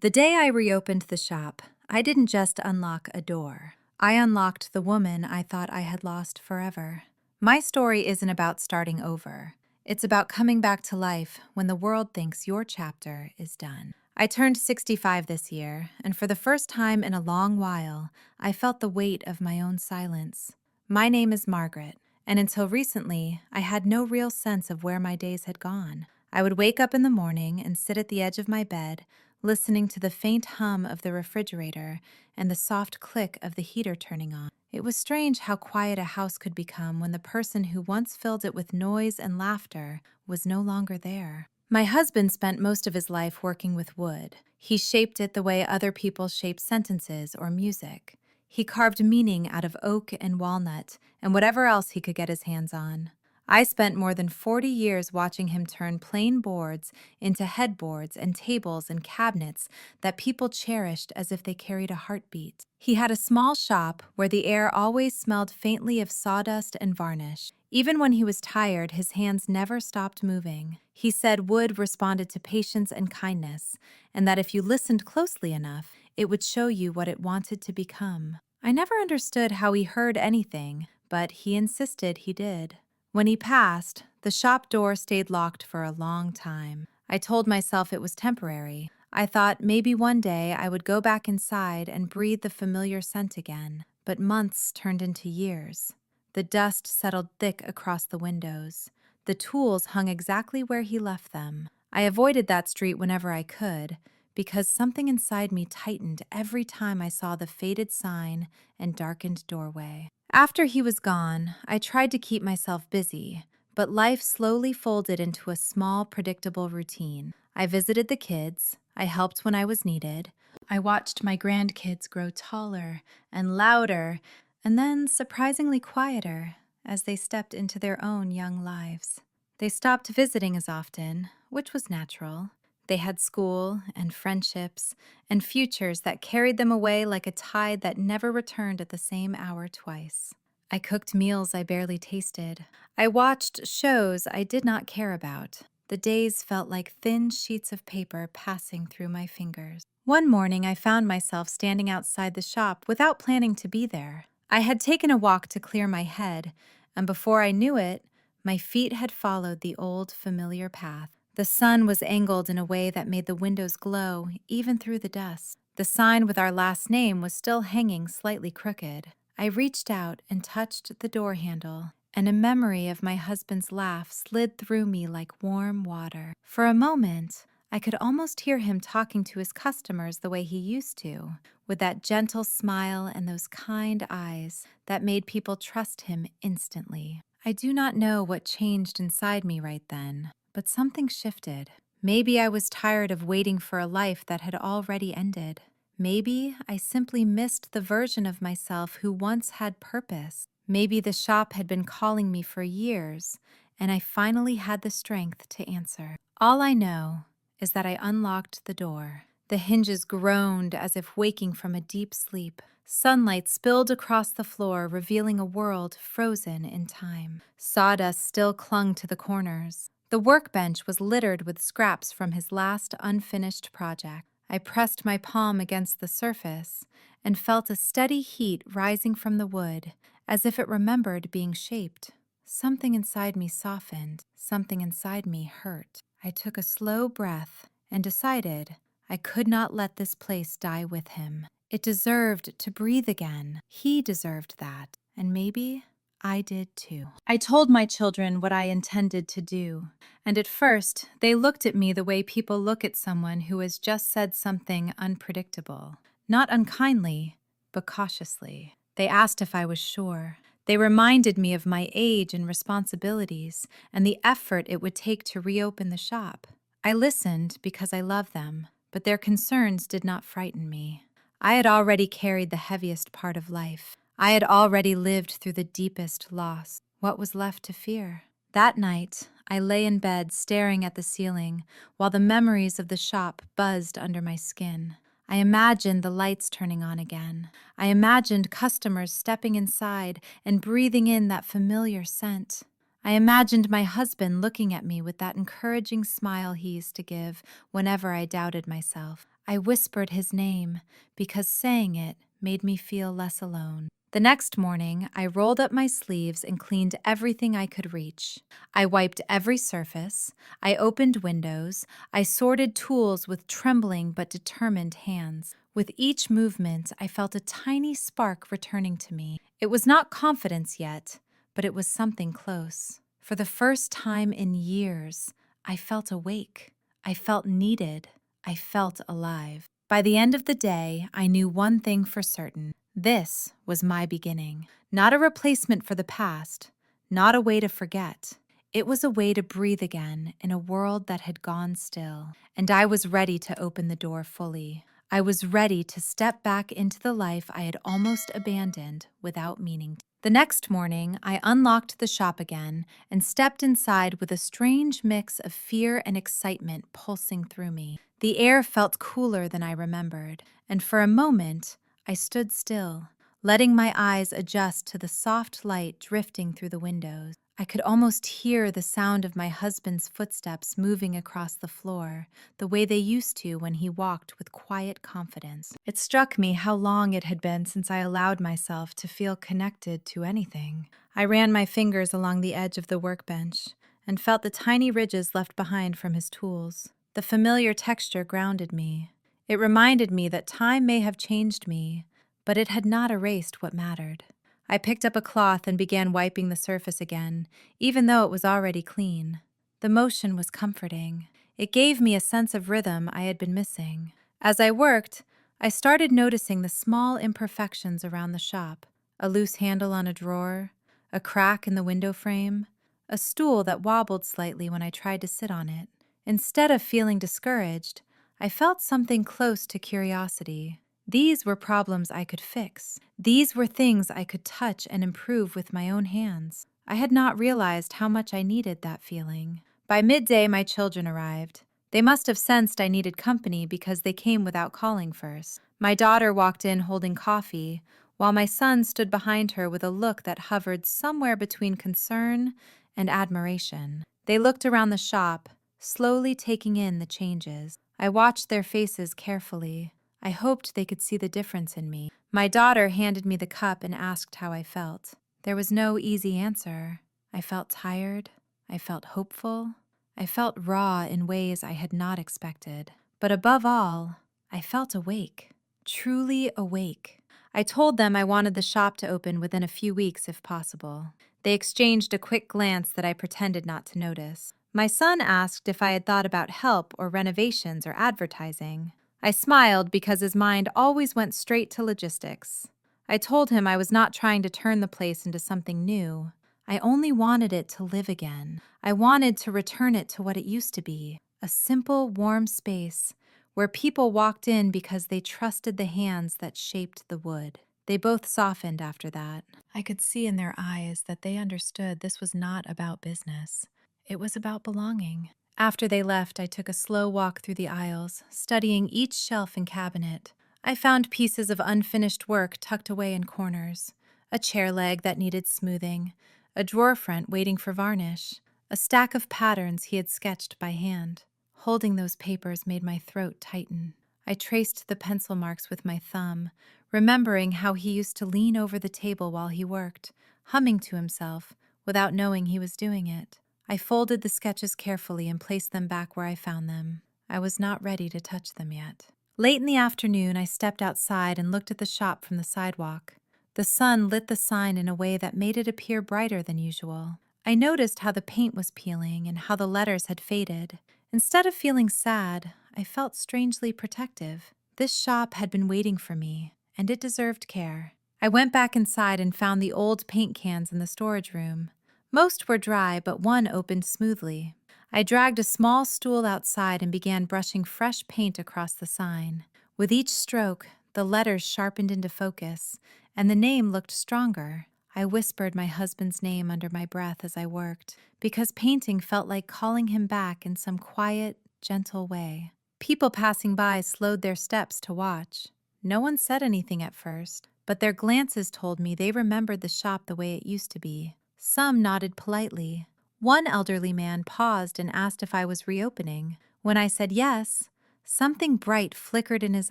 The day I reopened the shop, I didn't just unlock a door. I unlocked the woman I thought I had lost forever. My story isn't about starting over. It's about coming back to life when the world thinks your chapter is done. I turned 65 this year, and for the first time in a long while, I felt the weight of my own silence. My name is Margaret, and until recently, I had no real sense of where my days had gone. I would wake up in the morning and sit at the edge of my bed, listening to the faint hum of the refrigerator and the soft click of the heater turning on. It was strange how quiet a house could become when the person who once filled it with noise and laughter was no longer there. My husband spent most of his life working with wood. He shaped it the way other people shape sentences or music. He carved meaning out of oak and walnut and whatever else he could get his hands on. I spent more than 40 years watching him turn plain boards into headboards and tables and cabinets that people cherished as if they carried a heartbeat. He had a small shop where the air always smelled faintly of sawdust and varnish. Even when he was tired, his hands never stopped moving. He said wood responded to patience and kindness, and that if you listened closely enough, it would show you what it wanted to become. I never understood how he heard anything, but he insisted he did. When he passed, the shop door stayed locked for a long time. I told myself it was temporary. I thought maybe one day I would go back inside and breathe the familiar scent again. But months turned into years. The dust settled thick across the windows. The tools hung exactly where he left them. I avoided that street whenever I could, because something inside me tightened every time I saw the faded sign and darkened doorway. After he was gone, I tried to keep myself busy, but life slowly folded into a small, predictable routine. I visited the kids, I helped when I was needed, I watched my grandkids grow taller and louder, and then surprisingly quieter as they stepped into their own young lives. They stopped visiting as often, which was natural. They had school and friendships and futures that carried them away like a tide that never returned at the same hour twice. I cooked meals I barely tasted. I watched shows I did not care about. The days felt like thin sheets of paper passing through my fingers. One morning, I found myself standing outside the shop without planning to be there. I had taken a walk to clear my head, and before I knew it, my feet had followed the old familiar path. The sun was angled in a way that made the windows glow, even through the dust. The sign with our last name was still hanging slightly crooked. I reached out and touched the door handle, and a memory of my husband's laugh slid through me like warm water. For a moment, I could almost hear him talking to his customers the way he used to, with that gentle smile and those kind eyes that made people trust him instantly. I do not know what changed inside me right then, but something shifted. Maybe I was tired of waiting for a life that had already ended. Maybe I simply missed the version of myself who once had purpose. Maybe the shop had been calling me for years, and I finally had the strength to answer. All I know is that I unlocked the door. The hinges groaned as if waking from a deep sleep. Sunlight spilled across the floor, revealing a world frozen in time. Sawdust still clung to the corners. The workbench was littered with scraps from his last unfinished project. I pressed my palm against the surface and felt a steady heat rising from the wood, as if it remembered being shaped. Something inside me softened. Something inside me hurt. I took a slow breath and decided I could not let this place die with him. It deserved to breathe again. He deserved that. And maybe I did too. I told my children what I intended to do, and at first they looked at me the way people look at someone who has just said something unpredictable. Not unkindly, but cautiously. They asked if I was sure. They reminded me of my age and responsibilities and the effort it would take to reopen the shop. I listened because I love them, but their concerns did not frighten me. I had already carried the heaviest part of life. I had already lived through the deepest loss. What was left to fear? That night, I lay in bed staring at the ceiling while the memories of the shop buzzed under my skin. I imagined the lights turning on again. I imagined customers stepping inside and breathing in that familiar scent. I imagined my husband looking at me with that encouraging smile he used to give whenever I doubted myself. I whispered his name because saying it made me feel less alone. The next morning, I rolled up my sleeves and cleaned everything I could reach. I wiped every surface, I opened windows, I sorted tools with trembling but determined hands. With each movement, I felt a tiny spark returning to me. It was not confidence yet, but it was something close. For the first time in years, I felt awake. I felt needed. I felt alive. By the end of the day, I knew one thing for certain. This was my beginning. Not a replacement for the past, not a way to forget. It was a way to breathe again in a world that had gone still. And I was ready to open the door fully. I was ready to step back into the life I had almost abandoned without meaning to. The next morning, I unlocked the shop again and stepped inside with a strange mix of fear and excitement pulsing through me. The air felt cooler than I remembered, and for a moment, I stood still, letting my eyes adjust to the soft light drifting through the windows. I could almost hear the sound of my husband's footsteps moving across the floor, the way they used to when he walked with quiet confidence. It struck me how long it had been since I allowed myself to feel connected to anything. I ran my fingers along the edge of the workbench and felt the tiny ridges left behind from his tools. The familiar texture grounded me. It reminded me that time may have changed me, but it had not erased what mattered. I picked up a cloth and began wiping the surface again, even though it was already clean. The motion was comforting. It gave me a sense of rhythm I had been missing. As I worked, I started noticing the small imperfections around the shop: a loose handle on a drawer, a crack in the window frame, a stool that wobbled slightly when I tried to sit on it. Instead of feeling discouraged, I felt something close to curiosity. These were problems I could fix. These were things I could touch and improve with my own hands. I had not realized how much I needed that feeling. By midday, my children arrived. They must have sensed I needed company because they came without calling first. My daughter walked in holding coffee, while my son stood behind her with a look that hovered somewhere between concern and admiration. They looked around the shop, slowly taking in the changes. I watched their faces carefully. I hoped they could see the difference in me. My daughter handed me the cup and asked how I felt. There was no easy answer. I felt tired. I felt hopeful. I felt raw in ways I had not expected. But above all, I felt awake. Truly awake. I told them I wanted the shop to open within a few weeks if possible. They exchanged a quick glance that I pretended not to notice. My son asked if I had thought about help or renovations or advertising. I smiled because his mind always went straight to logistics. I told him I was not trying to turn the place into something new. I only wanted it to live again. I wanted to return it to what it used to be, a simple, warm space where people walked in because they trusted the hands that shaped the wood. They both softened after that. I could see in their eyes that they understood this was not about business. It was about belonging. After they left, I took a slow walk through the aisles, studying each shelf and cabinet. I found pieces of unfinished work tucked away in corners: a chair leg that needed smoothing, a drawer front waiting for varnish, a stack of patterns he had sketched by hand. Holding those papers made my throat tighten. I traced the pencil marks with my thumb, remembering how he used to lean over the table while he worked, humming to himself without knowing he was doing it. I folded the sketches carefully and placed them back where I found them. I was not ready to touch them yet. Late in the afternoon, I stepped outside and looked at the shop from the sidewalk. The sun lit the sign in a way that made it appear brighter than usual. I noticed how the paint was peeling and how the letters had faded. Instead of feeling sad, I felt strangely protective. This shop had been waiting for me, and it deserved care. I went back inside and found the old paint cans in the storage room. Most were dry, but one opened smoothly. I dragged a small stool outside and began brushing fresh paint across the sign. With each stroke, the letters sharpened into focus, and the name looked stronger. I whispered my husband's name under my breath as I worked, because painting felt like calling him back in some quiet, gentle way. People passing by slowed their steps to watch. No one said anything at first, but their glances told me they remembered the shop the way it used to be. Some nodded politely. One elderly man paused and asked if I was reopening. When I said yes, Something bright flickered in his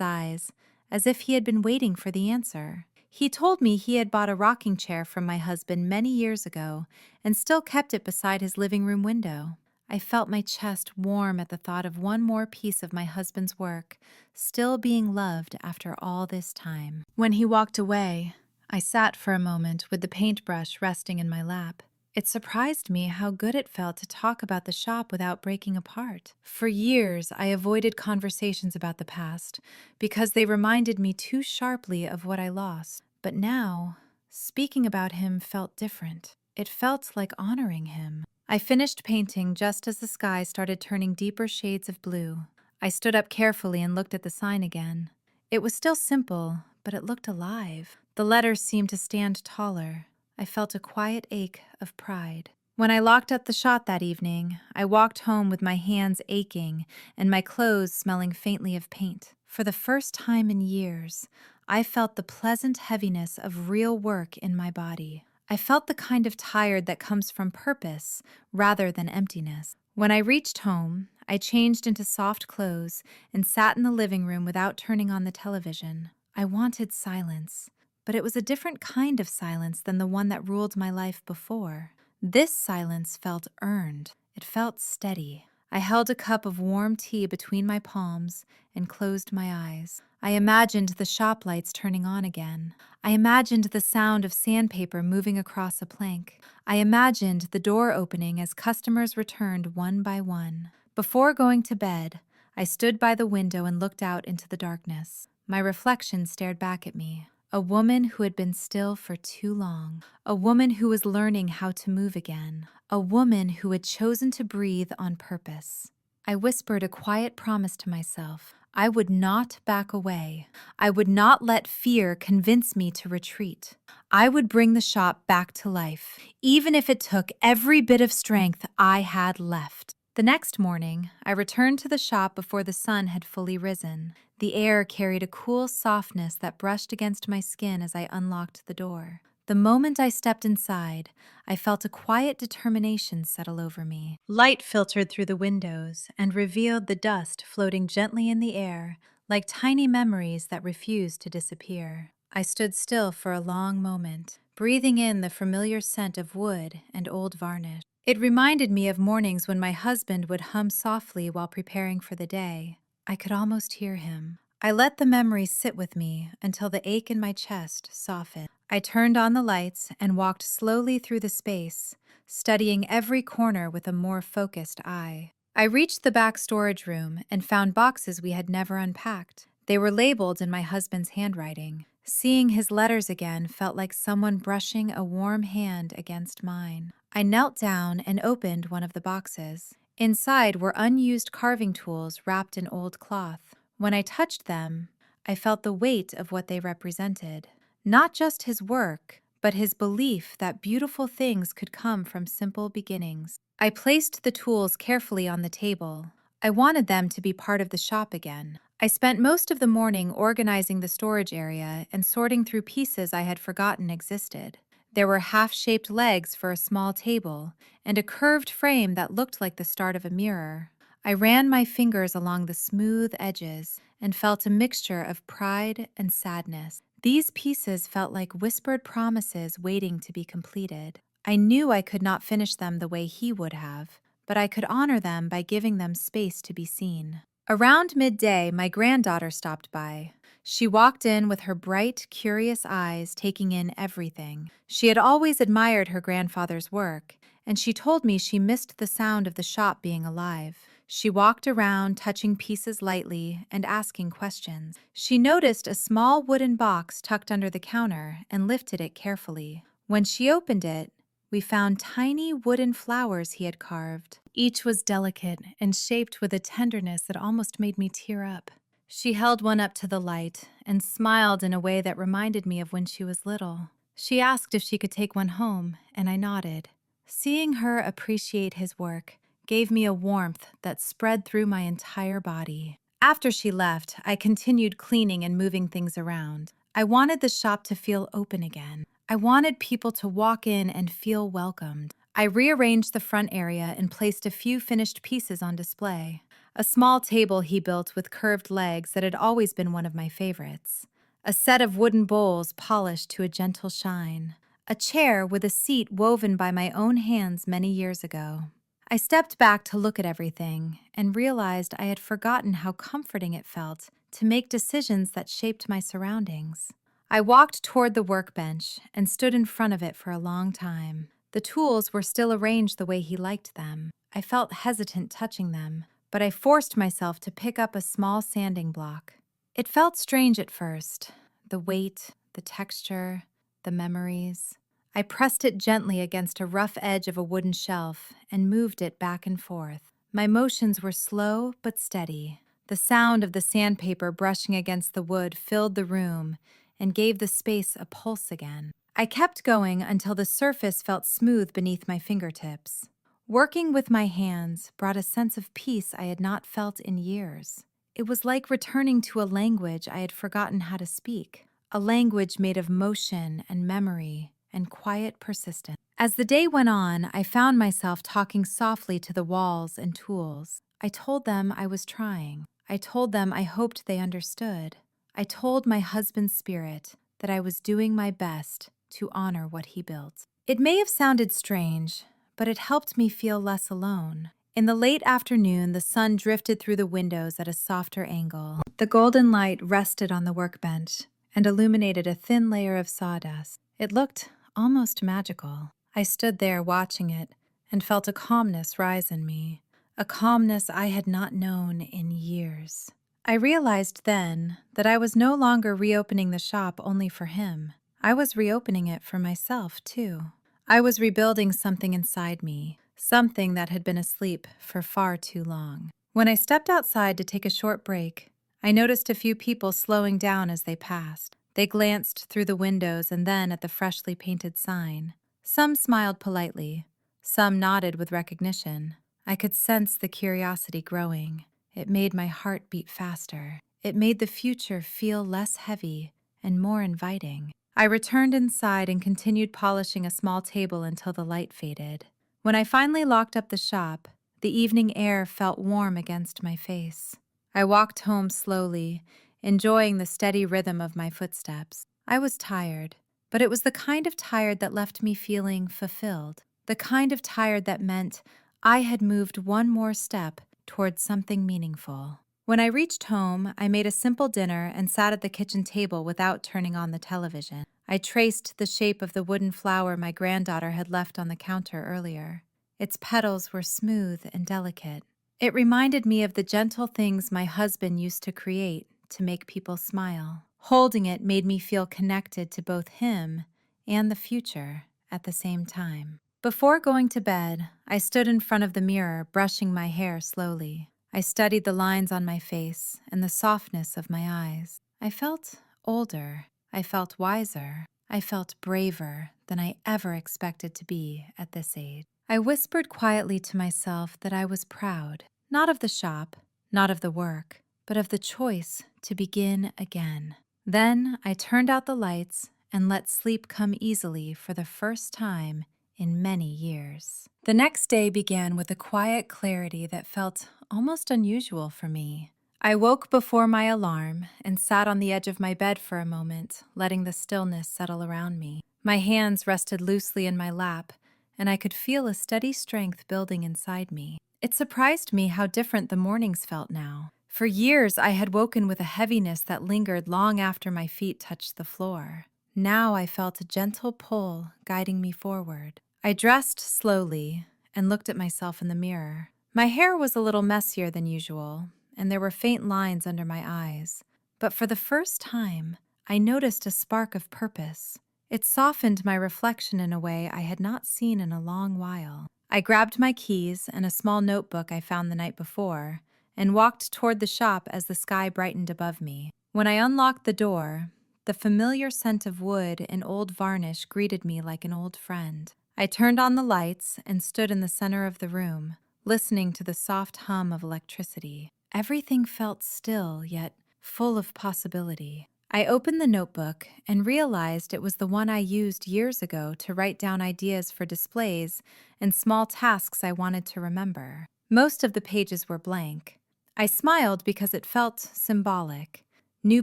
eyes, as if he had been waiting for the answer. He told me he had bought a rocking chair from my husband many years ago and still kept it beside his living room window. I felt my chest warm at the thought of one more piece of my husband's work, still being loved after all this time. When he walked away, I sat for a moment with the paintbrush resting in my lap. It surprised me how good it felt to talk about the shop without breaking apart. For years, I avoided conversations about the past because they reminded me too sharply of what I lost. But now, speaking about him felt different. It felt like honoring him. I finished painting just as the sky started turning deeper shades of blue. I stood up carefully and looked at the sign again. It was still simple, but it looked alive. The letters seemed to stand taller. I felt a quiet ache of pride. When I locked up the shop that evening, I walked home with my hands aching and my clothes smelling faintly of paint. For the first time in years, I felt the pleasant heaviness of real work in my body. I felt the kind of tired that comes from purpose rather than emptiness. When I reached home, I changed into soft clothes and sat in the living room without turning on the television. I wanted silence. But it was a different kind of silence than the one that ruled my life before. This silence felt earned. It felt steady. I held a cup of warm tea between my palms and closed my eyes. I imagined the shop lights turning on again. I imagined the sound of sandpaper moving across a plank. I imagined the door opening as customers returned one by one. Before going to bed, I stood by the window and looked out into the darkness. My reflection stared back at me. A woman who had been still for too long. A woman who was learning how to move again. A woman who had chosen to breathe on purpose. I whispered a quiet promise to myself. I would not back away. I would not let fear convince me to retreat. I would bring the shop back to life, even if it took every bit of strength I had left. The next morning, I returned to the shop before the sun had fully risen. The air carried a cool softness that brushed against my skin as I unlocked the door. The moment I stepped inside, I felt a quiet determination settle over me. Light filtered through the windows and revealed the dust floating gently in the air, like tiny memories that refused to disappear. I stood still for a long moment, breathing in the familiar scent of wood and old varnish. It reminded me of mornings when my husband would hum softly while preparing for the day. I could almost hear him. I let the memory sit with me until the ache in my chest softened. I turned on the lights and walked slowly through the space, studying every corner with a more focused eye. I reached the back storage room and found boxes we had never unpacked. They were labeled in my husband's handwriting. Seeing his letters again felt like someone brushing a warm hand against mine. I knelt down and opened one of the boxes. Inside were unused carving tools wrapped in old cloth. When I touched them, I felt the weight of what they represented. Not just his work, but his belief that beautiful things could come from simple beginnings. I placed the tools carefully on the table. I wanted them to be part of the shop again. I spent most of the morning organizing the storage area and sorting through pieces I had forgotten existed. There were half-shaped legs for a small table and a curved frame that looked like the start of a mirror. I ran my fingers along the smooth edges and felt a mixture of pride and sadness. These pieces felt like whispered promises waiting to be completed. I knew I could not finish them the way he would have, but I could honor them by giving them space to be seen. Around midday, my granddaughter stopped by. She walked in with her bright, curious eyes taking in everything. She had always admired her grandfather's work, and she told me she missed the sound of the shop being alive. She walked around, touching pieces lightly and asking questions. She noticed a small wooden box tucked under the counter and lifted it carefully. When she opened it, we found tiny wooden flowers he had carved. Each was delicate and shaped with a tenderness that almost made me tear up. She held one up to the light and smiled in a way that reminded me of when she was little. She asked if she could take one home, and I nodded. Seeing her appreciate his work gave me a warmth that spread through my entire body. After she left, I continued cleaning and moving things around. I wanted the shop to feel open again. I wanted people to walk in and feel welcomed. I rearranged the front area and placed a few finished pieces on display. a small table he built with curved legs that had always been one of my favorites, a set of wooden bowls polished to a gentle shine, a chair with a seat woven by my own hands many years ago. I stepped back to look at everything and realized I had forgotten how comforting it felt to make decisions that shaped my surroundings. I walked toward the workbench and stood in front of it for a long time. The tools were still arranged the way he liked them. I felt hesitant touching them, but I forced myself to pick up a small sanding block. It felt strange at first, the weight, the texture, the memories. I pressed it gently against a rough edge of a wooden shelf and moved it back and forth. My motions were slow but steady. The sound of the sandpaper brushing against the wood filled the room and gave the space a pulse again. I kept going until the surface felt smooth beneath my fingertips. Working with my hands brought a sense of peace I had not felt in years. It was like returning to a language I had forgotten how to speak, a language made of motion and memory and quiet persistence. As the day went on, I found myself talking softly to the walls and tools. I told them I was trying. I told them I hoped they understood. I told my husband's spirit that I was doing my best to honor what he built. It may have sounded strange, but it helped me feel less alone. In the late afternoon, the sun drifted through the windows at a softer angle. The golden light rested on the workbench and illuminated a thin layer of sawdust. It looked almost magical. I stood there watching it and felt a calmness rise in me, a calmness I had not known in years. I realized then that I was no longer reopening the shop only for him. I was reopening it for myself, too. I was rebuilding something inside me, something that had been asleep for far too long. When I stepped outside to take a short break, I noticed a few people slowing down as they passed. They glanced through the windows and then at the freshly painted sign. Some smiled politely, some nodded with recognition. I could sense the curiosity growing. It made my heart beat faster. It made the future feel less heavy and more inviting. I returned inside and continued polishing a small table until the light faded. When I finally locked up the shop, the evening air felt warm against my face. I walked home slowly, enjoying the steady rhythm of my footsteps. I was tired, but it was the kind of tired that left me feeling fulfilled, the kind of tired that meant I had moved one more step towards something meaningful. When I reached home, I made a simple dinner and sat at the kitchen table without turning on the television. I traced the shape of the wooden flower my granddaughter had left on the counter earlier. Its petals were smooth and delicate. It reminded me of the gentle things my husband used to create to make people smile. Holding it made me feel connected to both him and the future at the same time. Before going to bed, I stood in front of the mirror, brushing my hair slowly. I studied the lines on my face and the softness of my eyes. I felt older. I felt wiser. I felt braver than I ever expected to be at this age. I whispered quietly to myself that I was proud, not of the shop, not of the work, but of the choice to begin again. Then I turned out the lights and let sleep come easily for the first time in many years. The next day began with a quiet clarity that felt almost unusual for me. I woke before my alarm and sat on the edge of my bed for a moment, letting the stillness settle around me. My hands rested loosely in my lap, and I could feel a steady strength building inside me. It surprised me how different the mornings felt now. For years, I had woken with a heaviness that lingered long after my feet touched the floor. Now I felt a gentle pull guiding me forward. I dressed slowly and looked at myself in the mirror. My hair was a little messier than usual, and there were faint lines under my eyes. But for the first time, I noticed a spark of purpose. It softened my reflection in a way I had not seen in a long while. I grabbed my keys and a small notebook I found the night before and walked toward the shop as the sky brightened above me. When I unlocked the door, the familiar scent of wood and old varnish greeted me like an old friend. I turned on the lights and stood in the center of the room, listening to the soft hum of electricity. Everything felt still, yet full of possibility. I opened the notebook and realized it was the one I used years ago to write down ideas for displays and small tasks I wanted to remember. Most of the pages were blank. I smiled because it felt symbolic. New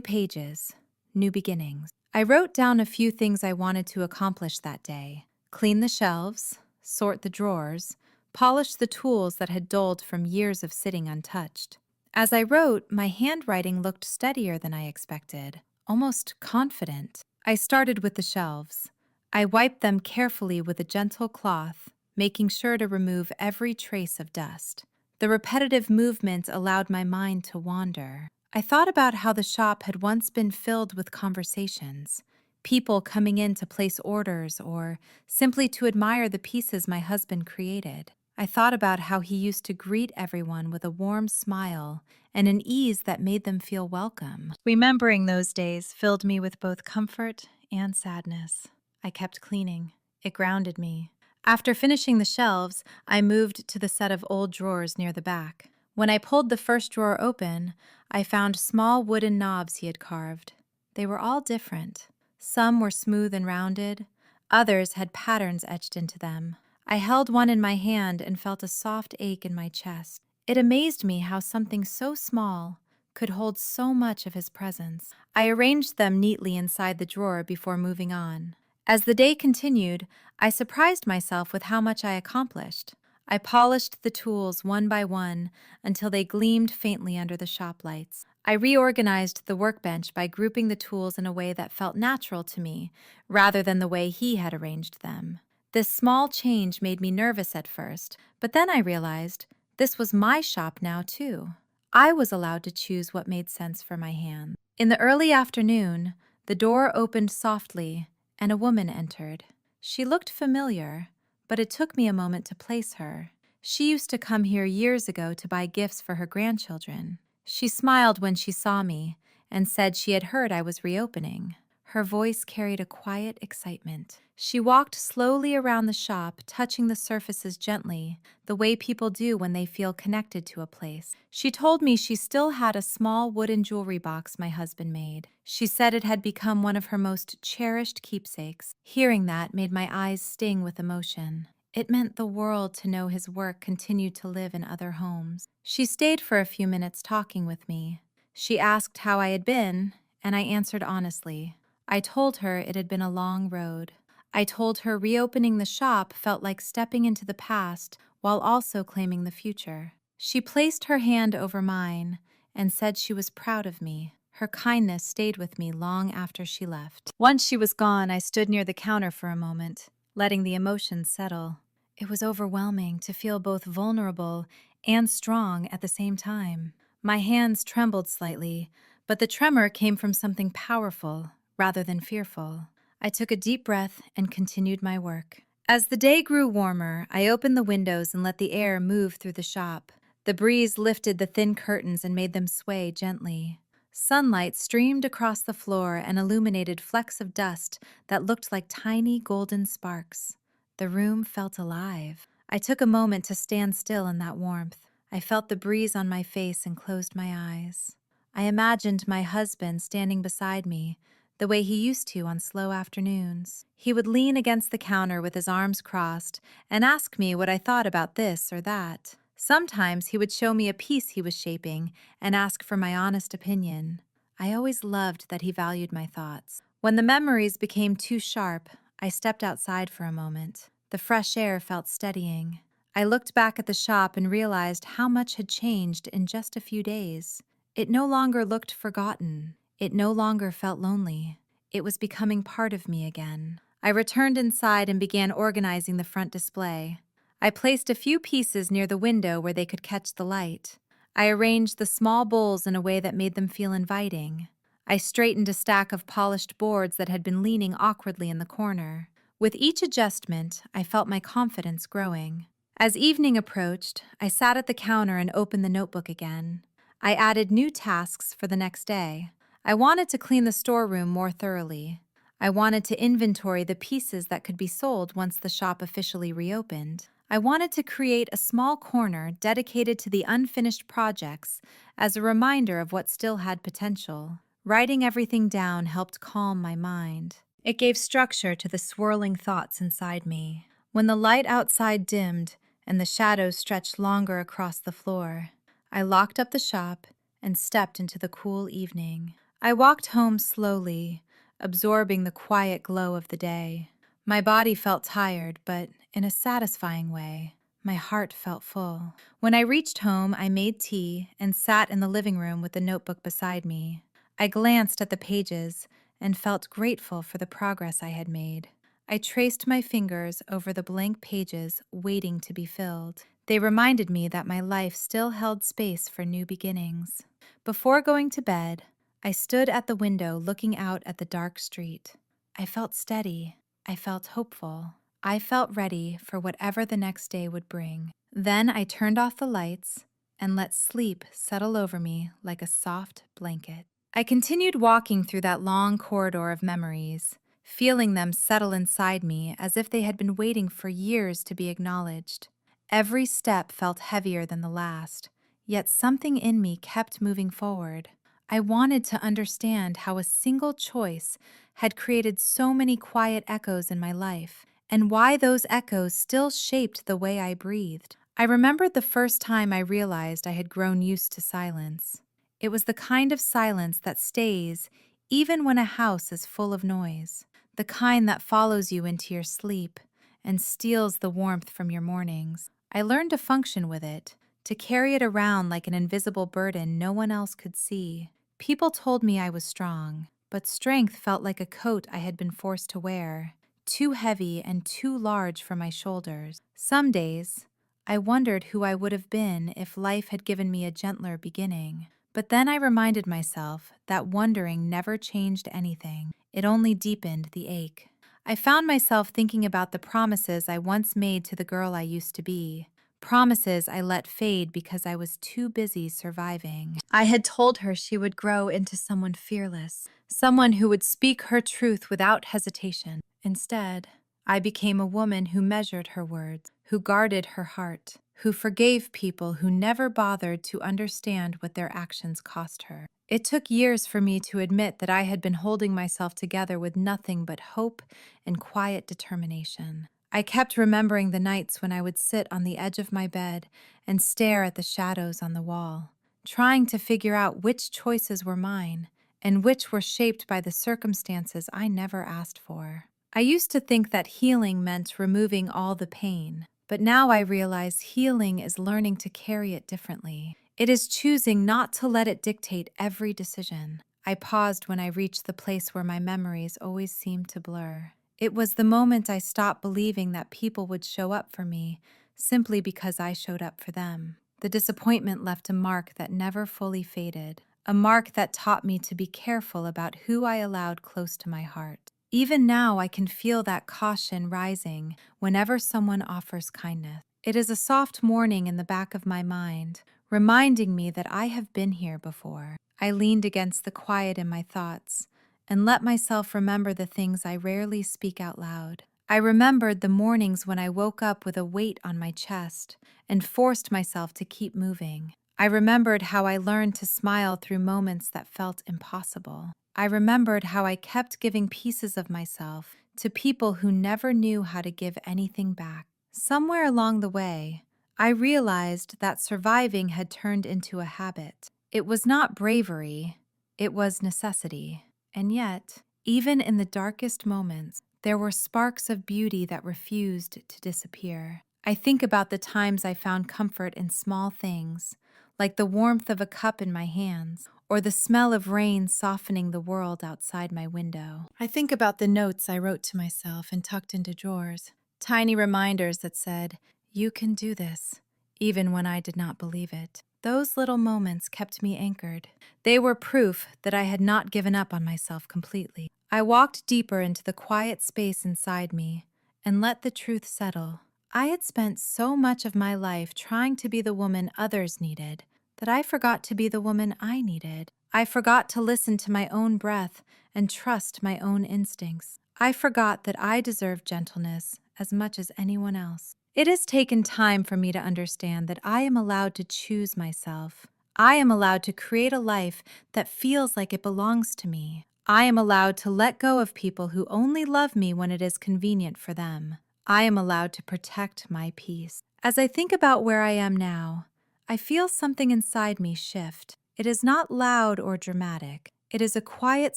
pages, new beginnings. I wrote down a few things I wanted to accomplish that day: clean the shelves, sort the drawers, polish the tools that had dulled from years of sitting untouched. As I wrote, my handwriting looked steadier than I expected, almost confident. I started with the shelves. I wiped them carefully with a gentle cloth, making sure to remove every trace of dust. The repetitive movement allowed my mind to wander. I thought about how the shop had once been filled with conversations, people coming in to place orders or simply to admire the pieces my husband created. I thought about how he used to greet everyone with a warm smile and an ease that made them feel welcome. Remembering those days filled me with both comfort and sadness. I kept cleaning. It grounded me. After finishing the shelves, I moved to the set of old drawers near the back. When I pulled the first drawer open, I found small wooden knobs he had carved. They were all different. Some were smooth and rounded, others had patterns etched into them. I held one in my hand and felt a soft ache in my chest. It amazed me how something so small could hold so much of his presence. I arranged them neatly inside the drawer before moving on. As the day continued, I surprised myself with how much I accomplished. I polished the tools one by one until they gleamed faintly under the shop lights. I reorganized the workbench by grouping the tools in a way that felt natural to me, rather than the way he had arranged them. This small change made me nervous at first, but then I realized this was my shop now, too. I was allowed to choose what made sense for my hand. In the early afternoon, the door opened softly, and a woman entered. She looked familiar, but it took me a moment to place her. She used to come here years ago to buy gifts for her grandchildren. She smiled when she saw me and said she had heard I was reopening. Her voice carried a quiet excitement. She walked slowly around the shop, touching the surfaces gently, the way people do when they feel connected to a place. She told me she still had a small wooden jewelry box my husband made. She said it had become one of her most cherished keepsakes. Hearing that made my eyes sting with emotion. It meant the world to know his work continued to live in other homes. She stayed for a few minutes talking with me. She asked how I had been, and I answered honestly. I told her it had been a long road. I told her reopening the shop felt like stepping into the past while also claiming the future. She placed her hand over mine and said she was proud of me. Her kindness stayed with me long after she left. Once she was gone, I stood near the counter for a moment, letting the emotions settle. It was overwhelming to feel both vulnerable and strong at the same time. My hands trembled slightly, but the tremor came from something powerful rather than fearful. I took a deep breath and continued my work. As the day grew warmer, I opened the windows and let the air move through the shop. The breeze lifted the thin curtains and made them sway gently. Sunlight streamed across the floor and illuminated flecks of dust that looked like tiny golden sparks. The room felt alive. I took a moment to stand still in that warmth. I felt the breeze on my face and closed my eyes. I imagined my husband standing beside me, the way he used to on slow afternoons. He would lean against the counter with his arms crossed and ask me what I thought about this or that. Sometimes he would show me a piece he was shaping and ask for my honest opinion. I always loved that he valued my thoughts. When the memories became too sharp, I stepped outside for a moment. The fresh air felt steadying. I looked back at the shop and realized how much had changed in just a few days. It no longer looked forgotten. It no longer felt lonely. It was becoming part of me again. I returned inside and began organizing the front display. I placed a few pieces near the window where they could catch the light. I arranged the small bowls in a way that made them feel inviting. I straightened a stack of polished boards that had been leaning awkwardly in the corner. With each adjustment, I felt my confidence growing. As evening approached, I sat at the counter and opened the notebook again. I added new tasks for the next day. I wanted to clean the storeroom more thoroughly. I wanted to inventory the pieces that could be sold once the shop officially reopened. I wanted to create a small corner dedicated to the unfinished projects as a reminder of what still had potential. Writing everything down helped calm my mind. It gave structure to the swirling thoughts inside me. When the light outside dimmed and the shadows stretched longer across the floor, I locked up the shop and stepped into the cool evening. I walked home slowly, absorbing the quiet glow of the day. My body felt tired, but in a satisfying way. My heart felt full. When I reached home, I made tea and sat in the living room with the notebook beside me. I glanced at the pages and felt grateful for the progress I had made. I traced my fingers over the blank pages waiting to be filled. They reminded me that my life still held space for new beginnings. Before going to bed, I stood at the window looking out at the dark street. I felt steady. I felt hopeful. I felt ready for whatever the next day would bring. Then I turned off the lights and let sleep settle over me like a soft blanket. I continued walking through that long corridor of memories, feeling them settle inside me as if they had been waiting for years to be acknowledged. Every step felt heavier than the last, yet something in me kept moving forward. I wanted to understand how a single choice had created so many quiet echoes in my life, and why those echoes still shaped the way I breathed. I remembered the first time I realized I had grown used to silence. It was the kind of silence that stays even when a house is full of noise, the kind that follows you into your sleep and steals the warmth from your mornings. I learned to function with it, to carry it around like an invisible burden no one else could see. People told me I was strong, but strength felt like a coat I had been forced to wear, too heavy and too large for my shoulders. Some days, I wondered who I would have been if life had given me a gentler beginning. But then I reminded myself that wondering never changed anything. It only deepened the ache. I found myself thinking about the promises I once made to the girl I used to be. Promises I let fade because I was too busy surviving. I had told her she would grow into someone fearless, someone who would speak her truth without hesitation. Instead, I became a woman who measured her words, who guarded her heart, who forgave people who never bothered to understand what their actions cost her. It took years for me to admit that I had been holding myself together with nothing but hope and quiet determination. I kept remembering the nights when I would sit on the edge of my bed and stare at the shadows on the wall, trying to figure out which choices were mine and which were shaped by the circumstances I never asked for. I used to think that healing meant removing all the pain, but now I realize healing is learning to carry it differently. It is choosing not to let it dictate every decision. I paused when I reached the place where my memories always seemed to blur. It was the moment I stopped believing that people would show up for me simply because I showed up for them. The disappointment left a mark that never fully faded, a mark that taught me to be careful about who I allowed close to my heart. Even now, I can feel that caution rising whenever someone offers kindness. It is a soft warning in the back of my mind, reminding me that I have been here before. I leaned against the quiet in my thoughts and let myself remember the things I rarely speak out loud. I remembered the mornings when I woke up with a weight on my chest and forced myself to keep moving. I remembered how I learned to smile through moments that felt impossible. I remembered how I kept giving pieces of myself to people who never knew how to give anything back. Somewhere along the way, I realized that surviving had turned into a habit. It was not bravery, it was necessity. And yet, even in the darkest moments, there were sparks of beauty that refused to disappear. I think about the times I found comfort in small things, like the warmth of a cup in my hands, or the smell of rain softening the world outside my window. I think about the notes I wrote to myself and tucked into drawers, tiny reminders that said, "You can do this," even when I did not believe it. Those little moments kept me anchored. They were proof that I had not given up on myself completely. I walked deeper into the quiet space inside me and let the truth settle. I had spent so much of my life trying to be the woman others needed that I forgot to be the woman I needed. I forgot to listen to my own breath and trust my own instincts. I forgot that I deserved gentleness as much as anyone else. It has taken time for me to understand that I am allowed to choose myself. I am allowed to create a life that feels like it belongs to me. I am allowed to let go of people who only love me when it is convenient for them. I am allowed to protect my peace. As I think about where I am now, I feel something inside me shift. It is not loud or dramatic. It is a quiet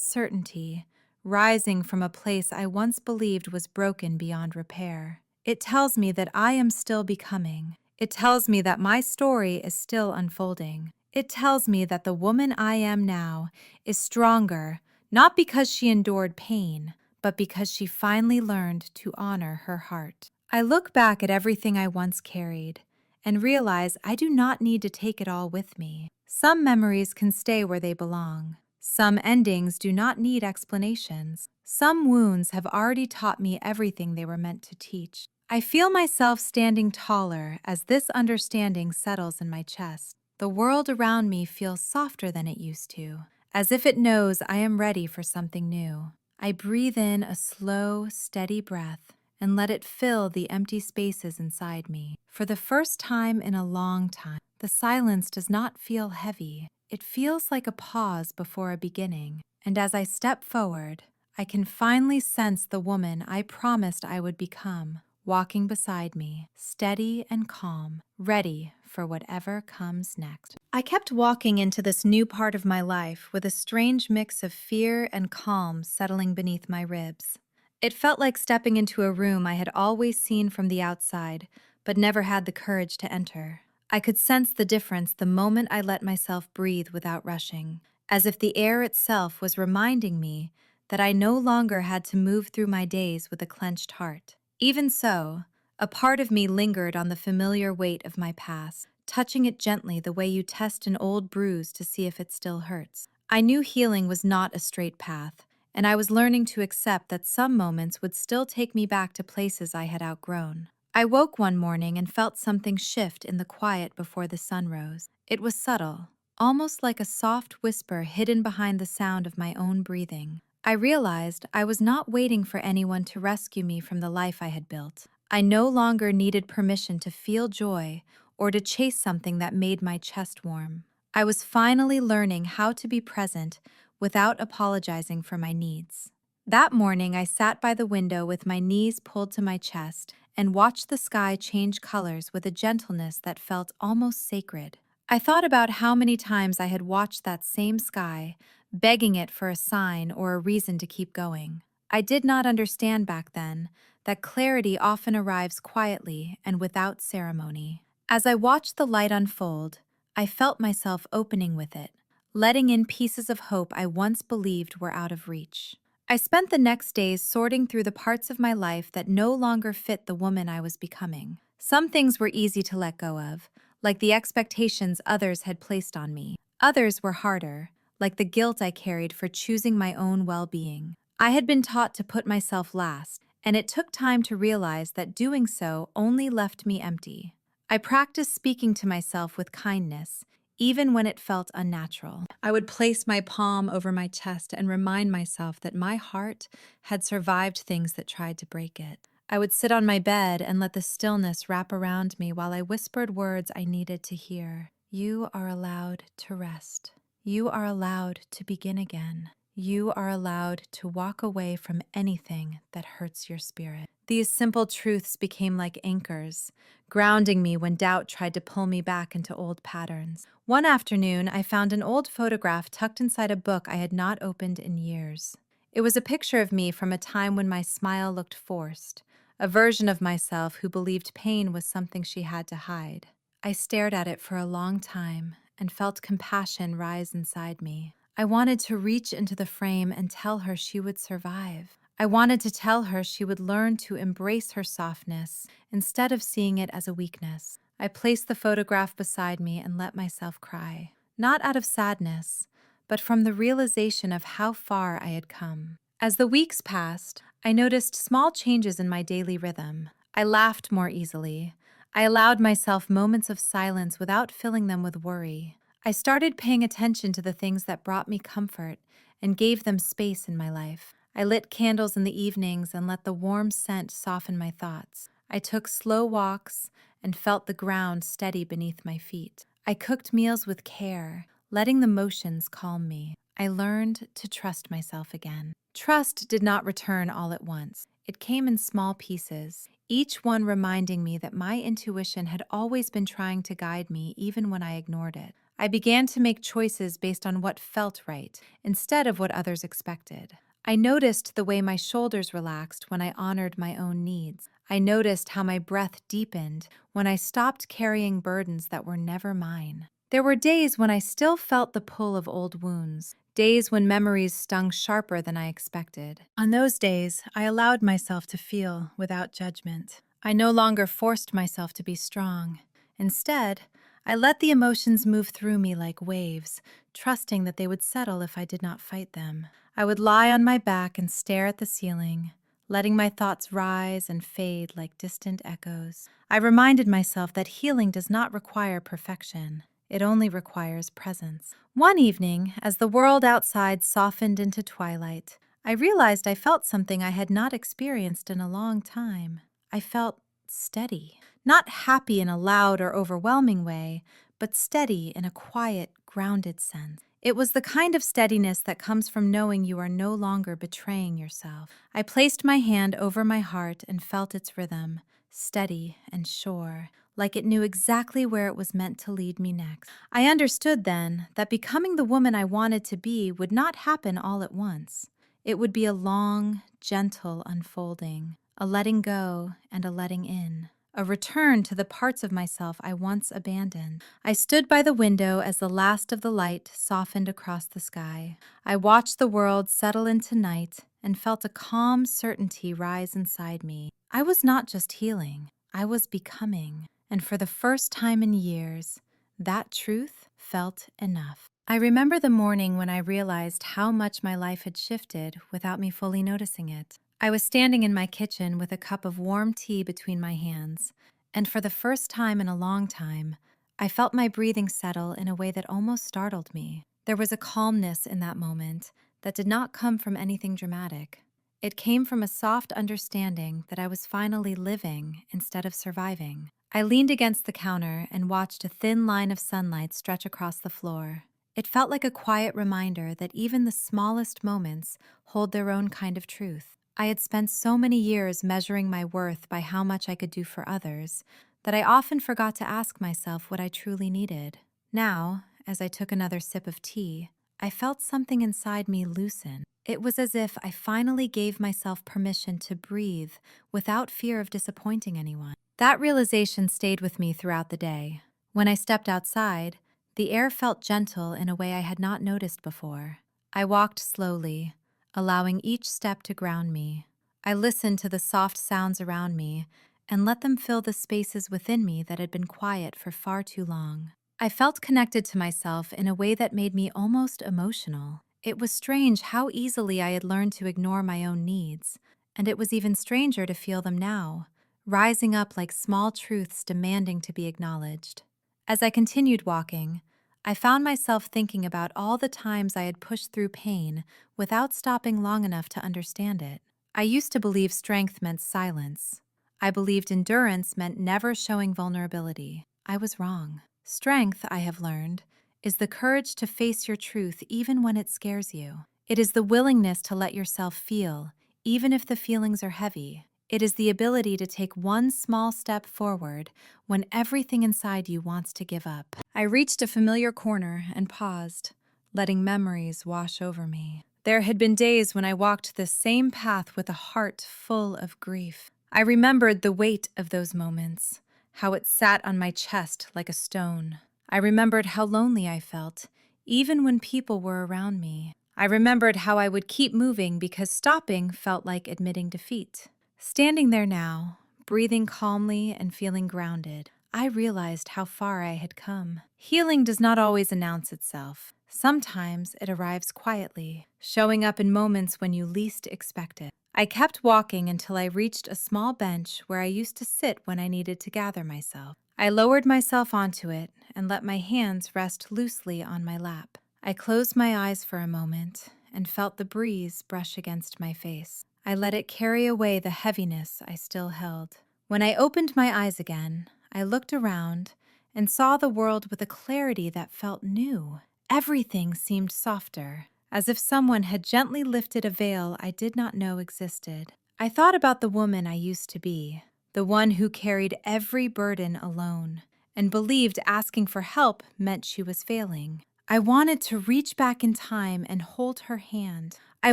certainty, rising from a place I once believed was broken beyond repair. It tells me that I am still becoming. It tells me that my story is still unfolding. It tells me that the woman I am now is stronger, not because she endured pain, but because she finally learned to honor her heart. I look back at everything I once carried and realize I do not need to take it all with me. Some memories can stay where they belong. Some endings do not need explanations. Some wounds have already taught me everything they were meant to teach. I feel myself standing taller as this understanding settles in my chest. The world around me feels softer than it used to, as if it knows I am ready for something new. I breathe in a slow, steady breath and let it fill the empty spaces inside me. For the first time in a long time, the silence does not feel heavy. It feels like a pause before a beginning. And as I step forward, I can finally sense the woman I promised I would become, walking beside me, steady and calm, ready for whatever comes next. I kept walking into this new part of my life with a strange mix of fear and calm settling beneath my ribs. It felt like stepping into a room I had always seen from the outside, but never had the courage to enter. I could sense the difference the moment I let myself breathe without rushing, as if the air itself was reminding me that I no longer had to move through my days with a clenched heart. Even so, a part of me lingered on the familiar weight of my past, touching it gently the way you test an old bruise to see if it still hurts. I knew healing was not a straight path, and I was learning to accept that some moments would still take me back to places I had outgrown. I woke one morning and felt something shift in the quiet before the sun rose. It was subtle, almost like a soft whisper hidden behind the sound of my own breathing. I realized I was not waiting for anyone to rescue me from the life I had built. I no longer needed permission to feel joy or to chase something that made my chest warm. I was finally learning how to be present without apologizing for my needs. That morning, I sat by the window with my knees pulled to my chest and watched the sky change colors with a gentleness that felt almost sacred. I thought about how many times I had watched that same sky, begging it for a sign or a reason to keep going. I did not understand back then that clarity often arrives quietly and without ceremony. As I watched the light unfold, I felt myself opening with it, letting in pieces of hope I once believed were out of reach. I spent the next days sorting through the parts of my life that no longer fit the woman I was becoming. Some things were easy to let go of, like the expectations others had placed on me. Others were harder, like the guilt I carried for choosing my own well-being. I had been taught to put myself last, and it took time to realize that doing so only left me empty. I practiced speaking to myself with kindness, even when it felt unnatural. I would place my palm over my chest and remind myself that my heart had survived things that tried to break it. I would sit on my bed and let the stillness wrap around me while I whispered words I needed to hear. You are allowed to rest. You are allowed to begin again. You are allowed to walk away from anything that hurts your spirit. These simple truths became like anchors, grounding me when doubt tried to pull me back into old patterns. One afternoon, I found an old photograph tucked inside a book I had not opened in years. It was a picture of me from a time when my smile looked forced, a version of myself who believed pain was something she had to hide. I stared at it for a long time and felt compassion rise inside me. I wanted to reach into the frame and tell her she would survive. I wanted to tell her she would learn to embrace her softness instead of seeing it as a weakness. I placed the photograph beside me and let myself cry, not out of sadness, but from the realization of how far I had come. As the weeks passed, I noticed small changes in my daily rhythm. I laughed more easily. I allowed myself moments of silence without filling them with worry. I started paying attention to the things that brought me comfort and gave them space in my life. I lit candles in the evenings and let the warm scent soften my thoughts. I took slow walks and felt the ground steady beneath my feet. I cooked meals with care, letting the motions calm me. I learned to trust myself again. Trust did not return all at once. It came in small pieces, each one reminding me that my intuition had always been trying to guide me even when I ignored it. I began to make choices based on what felt right, instead of what others expected. I noticed the way my shoulders relaxed when I honored my own needs. I noticed how my breath deepened when I stopped carrying burdens that were never mine. There were days when I still felt the pull of old wounds, days when memories stung sharper than I expected. On those days, I allowed myself to feel without judgment. I no longer forced myself to be strong. Instead, I let the emotions move through me like waves, trusting that they would settle if I did not fight them. I would lie on my back and stare at the ceiling, letting my thoughts rise and fade like distant echoes. I reminded myself that healing does not require perfection. It only requires presence. One evening, as the world outside softened into twilight, I realized I felt something I had not experienced in a long time. I felt steady. Not happy in a loud or overwhelming way, but steady in a quiet, grounded sense. It was the kind of steadiness that comes from knowing you are no longer betraying yourself. I placed my hand over my heart and felt its rhythm, steady and sure, like it knew exactly where it was meant to lead me next. I understood then that becoming the woman I wanted to be would not happen all at once. It would be a long, gentle unfolding, a letting go and a letting in, a return to the parts of myself I once abandoned. I stood by the window as the last of the light softened across the sky. I watched the world settle into night and felt a calm certainty rise inside me. I was not just healing, I was becoming. And for the first time in years, that truth felt enough. I remember the morning when I realized how much my life had shifted without me fully noticing it. I was standing in my kitchen with a cup of warm tea between my hands, and for the first time in a long time, I felt my breathing settle in a way that almost startled me. There was a calmness in that moment that did not come from anything dramatic. It came from a soft understanding that I was finally living instead of surviving. I leaned against the counter and watched a thin line of sunlight stretch across the floor. It felt like a quiet reminder that even the smallest moments hold their own kind of truth. I had spent so many years measuring my worth by how much I could do for others that I often forgot to ask myself what I truly needed. Now, as I took another sip of tea, I felt something inside me loosen. It was as if I finally gave myself permission to breathe without fear of disappointing anyone. That realization stayed with me throughout the day. When I stepped outside, the air felt gentle in a way I had not noticed before. I walked slowly, allowing each step to ground me. I listened to the soft sounds around me and let them fill the spaces within me that had been quiet for far too long. I felt connected to myself in a way that made me almost emotional. It was strange how easily I had learned to ignore my own needs, and it was even stranger to feel them now, rising up like small truths demanding to be acknowledged. As I continued walking, I found myself thinking about all the times I had pushed through pain without stopping long enough to understand it. I used to believe strength meant silence. I believed endurance meant never showing vulnerability. I was wrong. Strength, I have learned, is the courage to face your truth even when it scares you. It is the willingness to let yourself feel, even if the feelings are heavy. It is the ability to take one small step forward when everything inside you wants to give up. I reached a familiar corner and paused, letting memories wash over me. There had been days when I walked the same path with a heart full of grief. I remembered the weight of those moments, how it sat on my chest like a stone. I remembered how lonely I felt, even when people were around me. I remembered how I would keep moving because stopping felt like admitting defeat. Standing there now, breathing calmly and feeling grounded, I realized how far I had come. Healing does not always announce itself. Sometimes it arrives quietly, showing up in moments when you least expect it. I kept walking until I reached a small bench where I used to sit when I needed to gather myself. I lowered myself onto it and let my hands rest loosely on my lap. I closed my eyes for a moment and felt the breeze brush against my face. I let it carry away the heaviness I still held. When I opened my eyes again, I looked around and saw the world with a clarity that felt new. Everything seemed softer, as if someone had gently lifted a veil I did not know existed. I thought about the woman I used to be, the one who carried every burden alone and believed asking for help meant she was failing. I wanted to reach back in time and hold her hand. I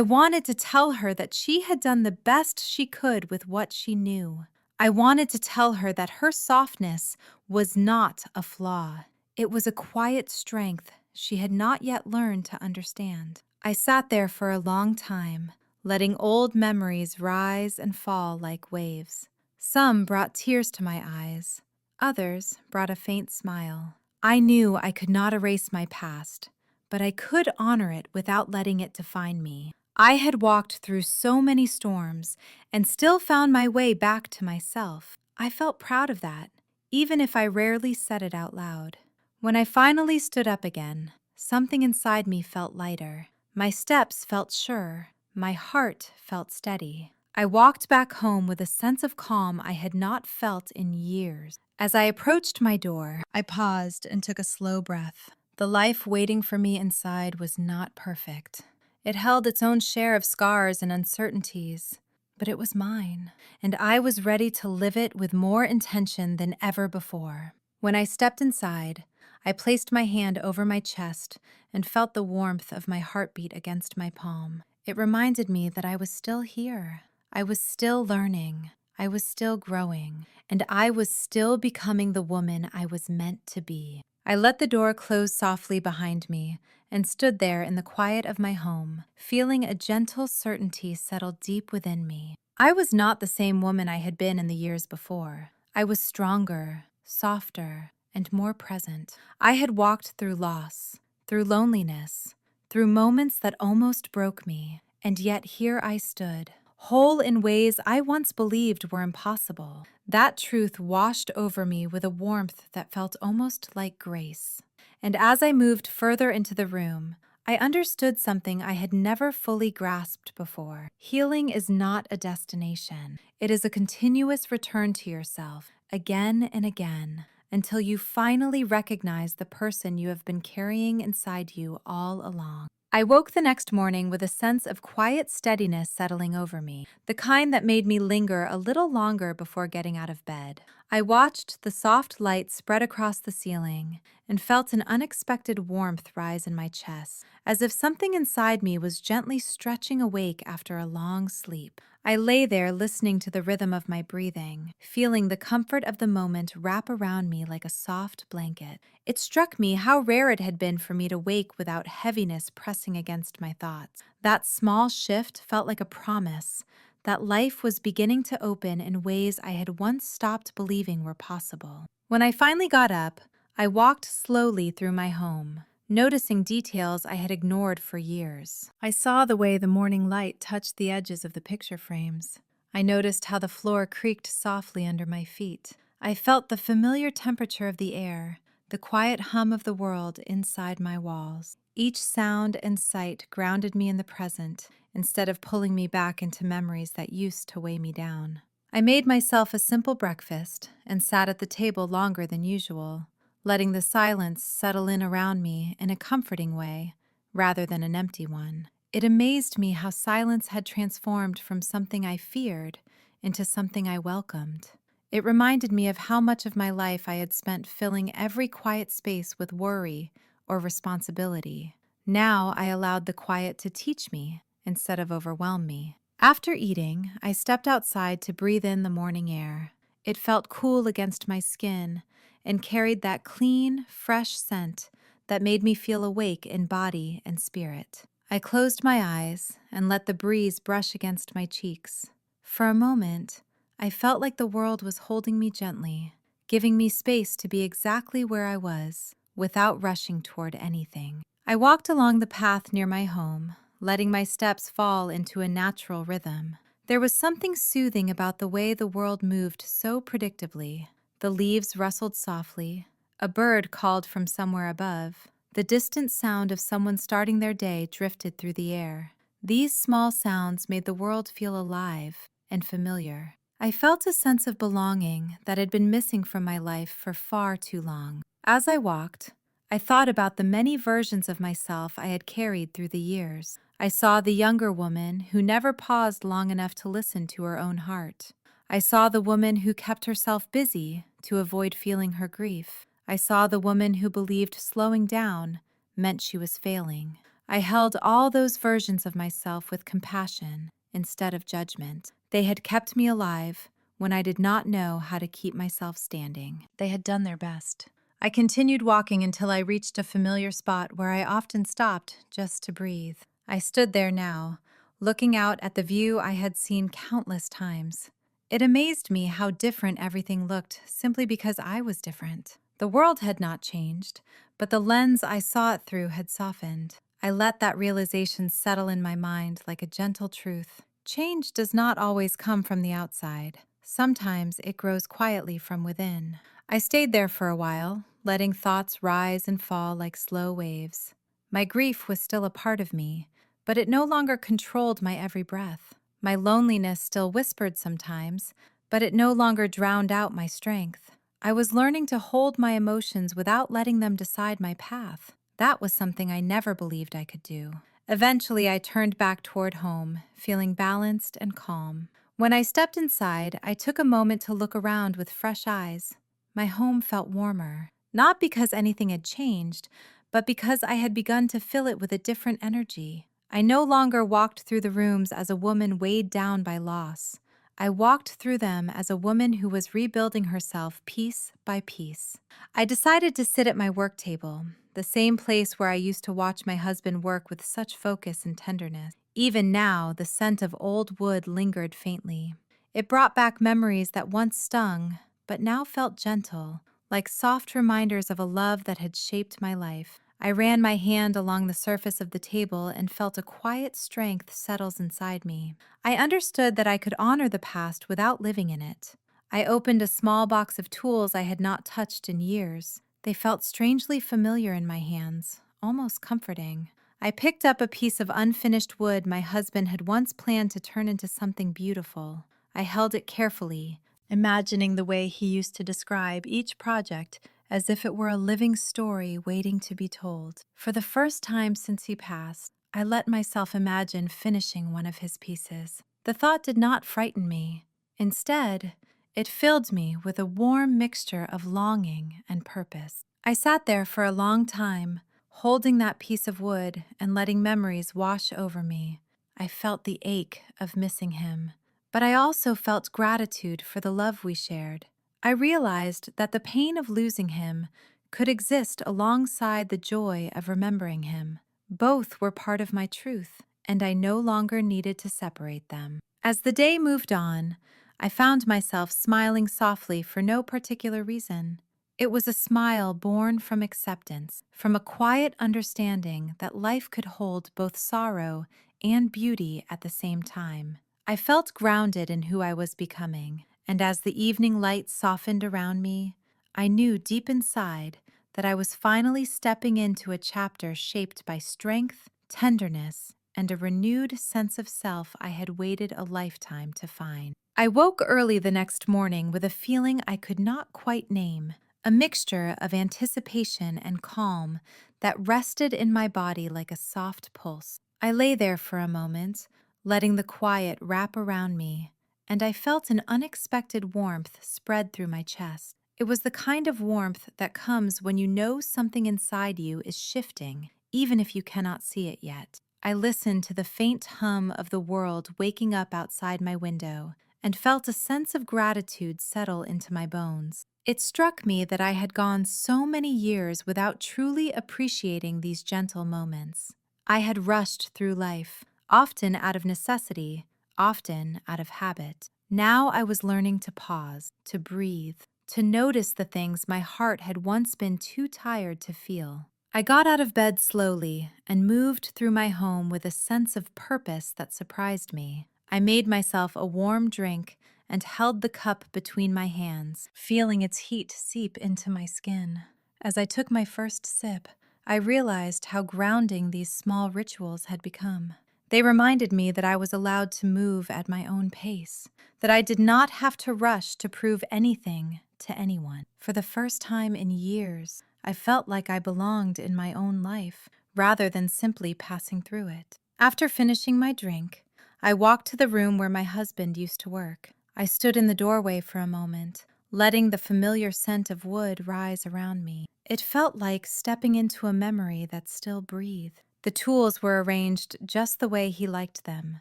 wanted to tell her that she had done the best she could with what she knew. I wanted to tell her that her softness was not a flaw. It was a quiet strength she had not yet learned to understand. I sat there for a long time, letting old memories rise and fall like waves. Some brought tears to my eyes, others brought a faint smile. I knew I could not erase my past, but I could honor it without letting it define me. I had walked through so many storms and still found my way back to myself. I felt proud of that, even if I rarely said it out loud. When I finally stood up again, something inside me felt lighter. My steps felt sure. My heart felt steady. I walked back home with a sense of calm I had not felt in years. As I approached my door, I paused and took a slow breath. The life waiting for me inside was not perfect. It held its own share of scars and uncertainties, but it was mine, and I was ready to live it with more intention than ever before. When I stepped inside, I placed my hand over my chest and felt the warmth of my heartbeat against my palm. It reminded me that I was still here. I was still learning. I was still growing. And I was still becoming the woman I was meant to be. I let the door close softly behind me and stood there in the quiet of my home, feeling a gentle certainty settle deep within me. I was not the same woman I had been in the years before. I was stronger, softer, and more present. I had walked through loss, through loneliness, through moments that almost broke me, and yet here I stood, whole in ways I once believed were impossible. That truth washed over me with a warmth that felt almost like grace. And as I moved further into the room, I understood something I had never fully grasped before. Healing is not a destination. It is a continuous return to yourself, again and again, until you finally recognize the person you have been carrying inside you all along. I woke the next morning with a sense of quiet steadiness settling over me, the kind that made me linger a little longer before getting out of bed. I watched the soft light spread across the ceiling and felt an unexpected warmth rise in my chest, as if something inside me was gently stretching awake after a long sleep. I lay there listening to the rhythm of my breathing, feeling the comfort of the moment wrap around me like a soft blanket. It struck me how rare it had been for me to wake without heaviness pressing against my thoughts. That small shift felt like a promise that life was beginning to open in ways I had once stopped believing were possible. When I finally got up, I walked slowly through my home, noticing details I had ignored for years. I saw the way the morning light touched the edges of the picture frames. I noticed how the floor creaked softly under my feet. I felt the familiar temperature of the air, the quiet hum of the world inside my walls. Each sound and sight grounded me in the present instead of pulling me back into memories that used to weigh me down. I made myself a simple breakfast and sat at the table longer than usual, letting the silence settle in around me in a comforting way rather than an empty one. It amazed me how silence had transformed from something I feared into something I welcomed. It reminded me of how much of my life I had spent filling every quiet space with worry or responsibility. Now I allowed the quiet to teach me instead of overwhelm me. After eating, I stepped outside to breathe in the morning air. It felt cool against my skin and carried that clean, fresh scent that made me feel awake in body and spirit. I closed my eyes and let the breeze brush against my cheeks. For a moment, I felt like the world was holding me gently, giving me space to be exactly where I was, without rushing toward anything. I walked along the path near my home, letting my steps fall into a natural rhythm. There was something soothing about the way the world moved so predictably. The leaves rustled softly, a bird called from somewhere above. The distant sound of someone starting their day drifted through the air. These small sounds made the world feel alive and familiar. I felt a sense of belonging that had been missing from my life for far too long. As I walked, I thought about the many versions of myself I had carried through the years. I saw the younger woman who never paused long enough to listen to her own heart. I saw the woman who kept herself busy to avoid feeling her grief. I saw the woman who believed slowing down meant she was failing. I held all those versions of myself with compassion instead of judgment. They had kept me alive when I did not know how to keep myself standing. They had done their best. I continued walking until I reached a familiar spot where I often stopped just to breathe. I stood there now, looking out at the view I had seen countless times. It amazed me how different everything looked simply because I was different. The world had not changed, but the lens I saw it through had softened. I let that realization settle in my mind like a gentle truth. Change does not always come from the outside. Sometimes it grows quietly from within. I stayed there for a while, letting thoughts rise and fall like slow waves. My grief was still a part of me, but it no longer controlled my every breath. My loneliness still whispered sometimes, but it no longer drowned out my strength. I was learning to hold my emotions without letting them decide my path. That was something I never believed I could do. Eventually, I turned back toward home, feeling balanced and calm. When I stepped inside, I took a moment to look around with fresh eyes. My home felt warmer, not because anything had changed, but because I had begun to fill it with a different energy. I no longer walked through the rooms as a woman weighed down by loss. I walked through them as a woman who was rebuilding herself piece by piece. I decided to sit at my work table, the same place where I used to watch my husband work with such focus and tenderness. Even now, the scent of old wood lingered faintly. It brought back memories that once stung, but now felt gentle, like soft reminders of a love that had shaped my life. I ran my hand along the surface of the table and felt a quiet strength settles inside me. I understood that I could honor the past without living in it. I opened a small box of tools I had not touched in years. They felt strangely familiar in my hands, almost comforting. I picked up a piece of unfinished wood my husband had once planned to turn into something beautiful. I held it carefully, imagining the way he used to describe each project as if it were a living story waiting to be told. For the first time since he passed, I let myself imagine finishing one of his pieces. The thought did not frighten me. Instead, it filled me with a warm mixture of longing and purpose. I sat there for a long time, holding that piece of wood and letting memories wash over me. I felt the ache of missing him, but I also felt gratitude for the love we shared. I realized that the pain of losing him could exist alongside the joy of remembering him. Both were part of my truth, and I no longer needed to separate them. As the day moved on, I found myself smiling softly for no particular reason. It was a smile born from acceptance, from a quiet understanding that life could hold both sorrow and beauty at the same time. I felt grounded in who I was becoming, and as the evening light softened around me, I knew deep inside that I was finally stepping into a chapter shaped by strength, tenderness, and a renewed sense of self I had waited a lifetime to find. I woke early the next morning with a feeling I could not quite name, a mixture of anticipation and calm that rested in my body like a soft pulse. I lay there for a moment, letting the quiet wrap around me, and I felt an unexpected warmth spread through my chest. It was the kind of warmth that comes when you know something inside you is shifting, even if you cannot see it yet. I listened to the faint hum of the world waking up outside my window and felt a sense of gratitude settle into my bones. It struck me that I had gone so many years without truly appreciating these gentle moments. I had rushed through life, often out of necessity, often out of habit. Now I was learning to pause, to breathe, to notice the things my heart had once been too tired to feel. I got out of bed slowly and moved through my home with a sense of purpose that surprised me. I made myself a warm drink and held the cup between my hands, feeling its heat seep into my skin. As I took my first sip, I realized how grounding these small rituals had become. They reminded me that I was allowed to move at my own pace, that I did not have to rush to prove anything to anyone. For the first time in years, I felt like I belonged in my own life, rather than simply passing through it. After finishing my drink, I walked to the room where my husband used to work. I stood in the doorway for a moment, letting the familiar scent of wood rise around me. It felt like stepping into a memory that still breathed. The tools were arranged just the way he liked them.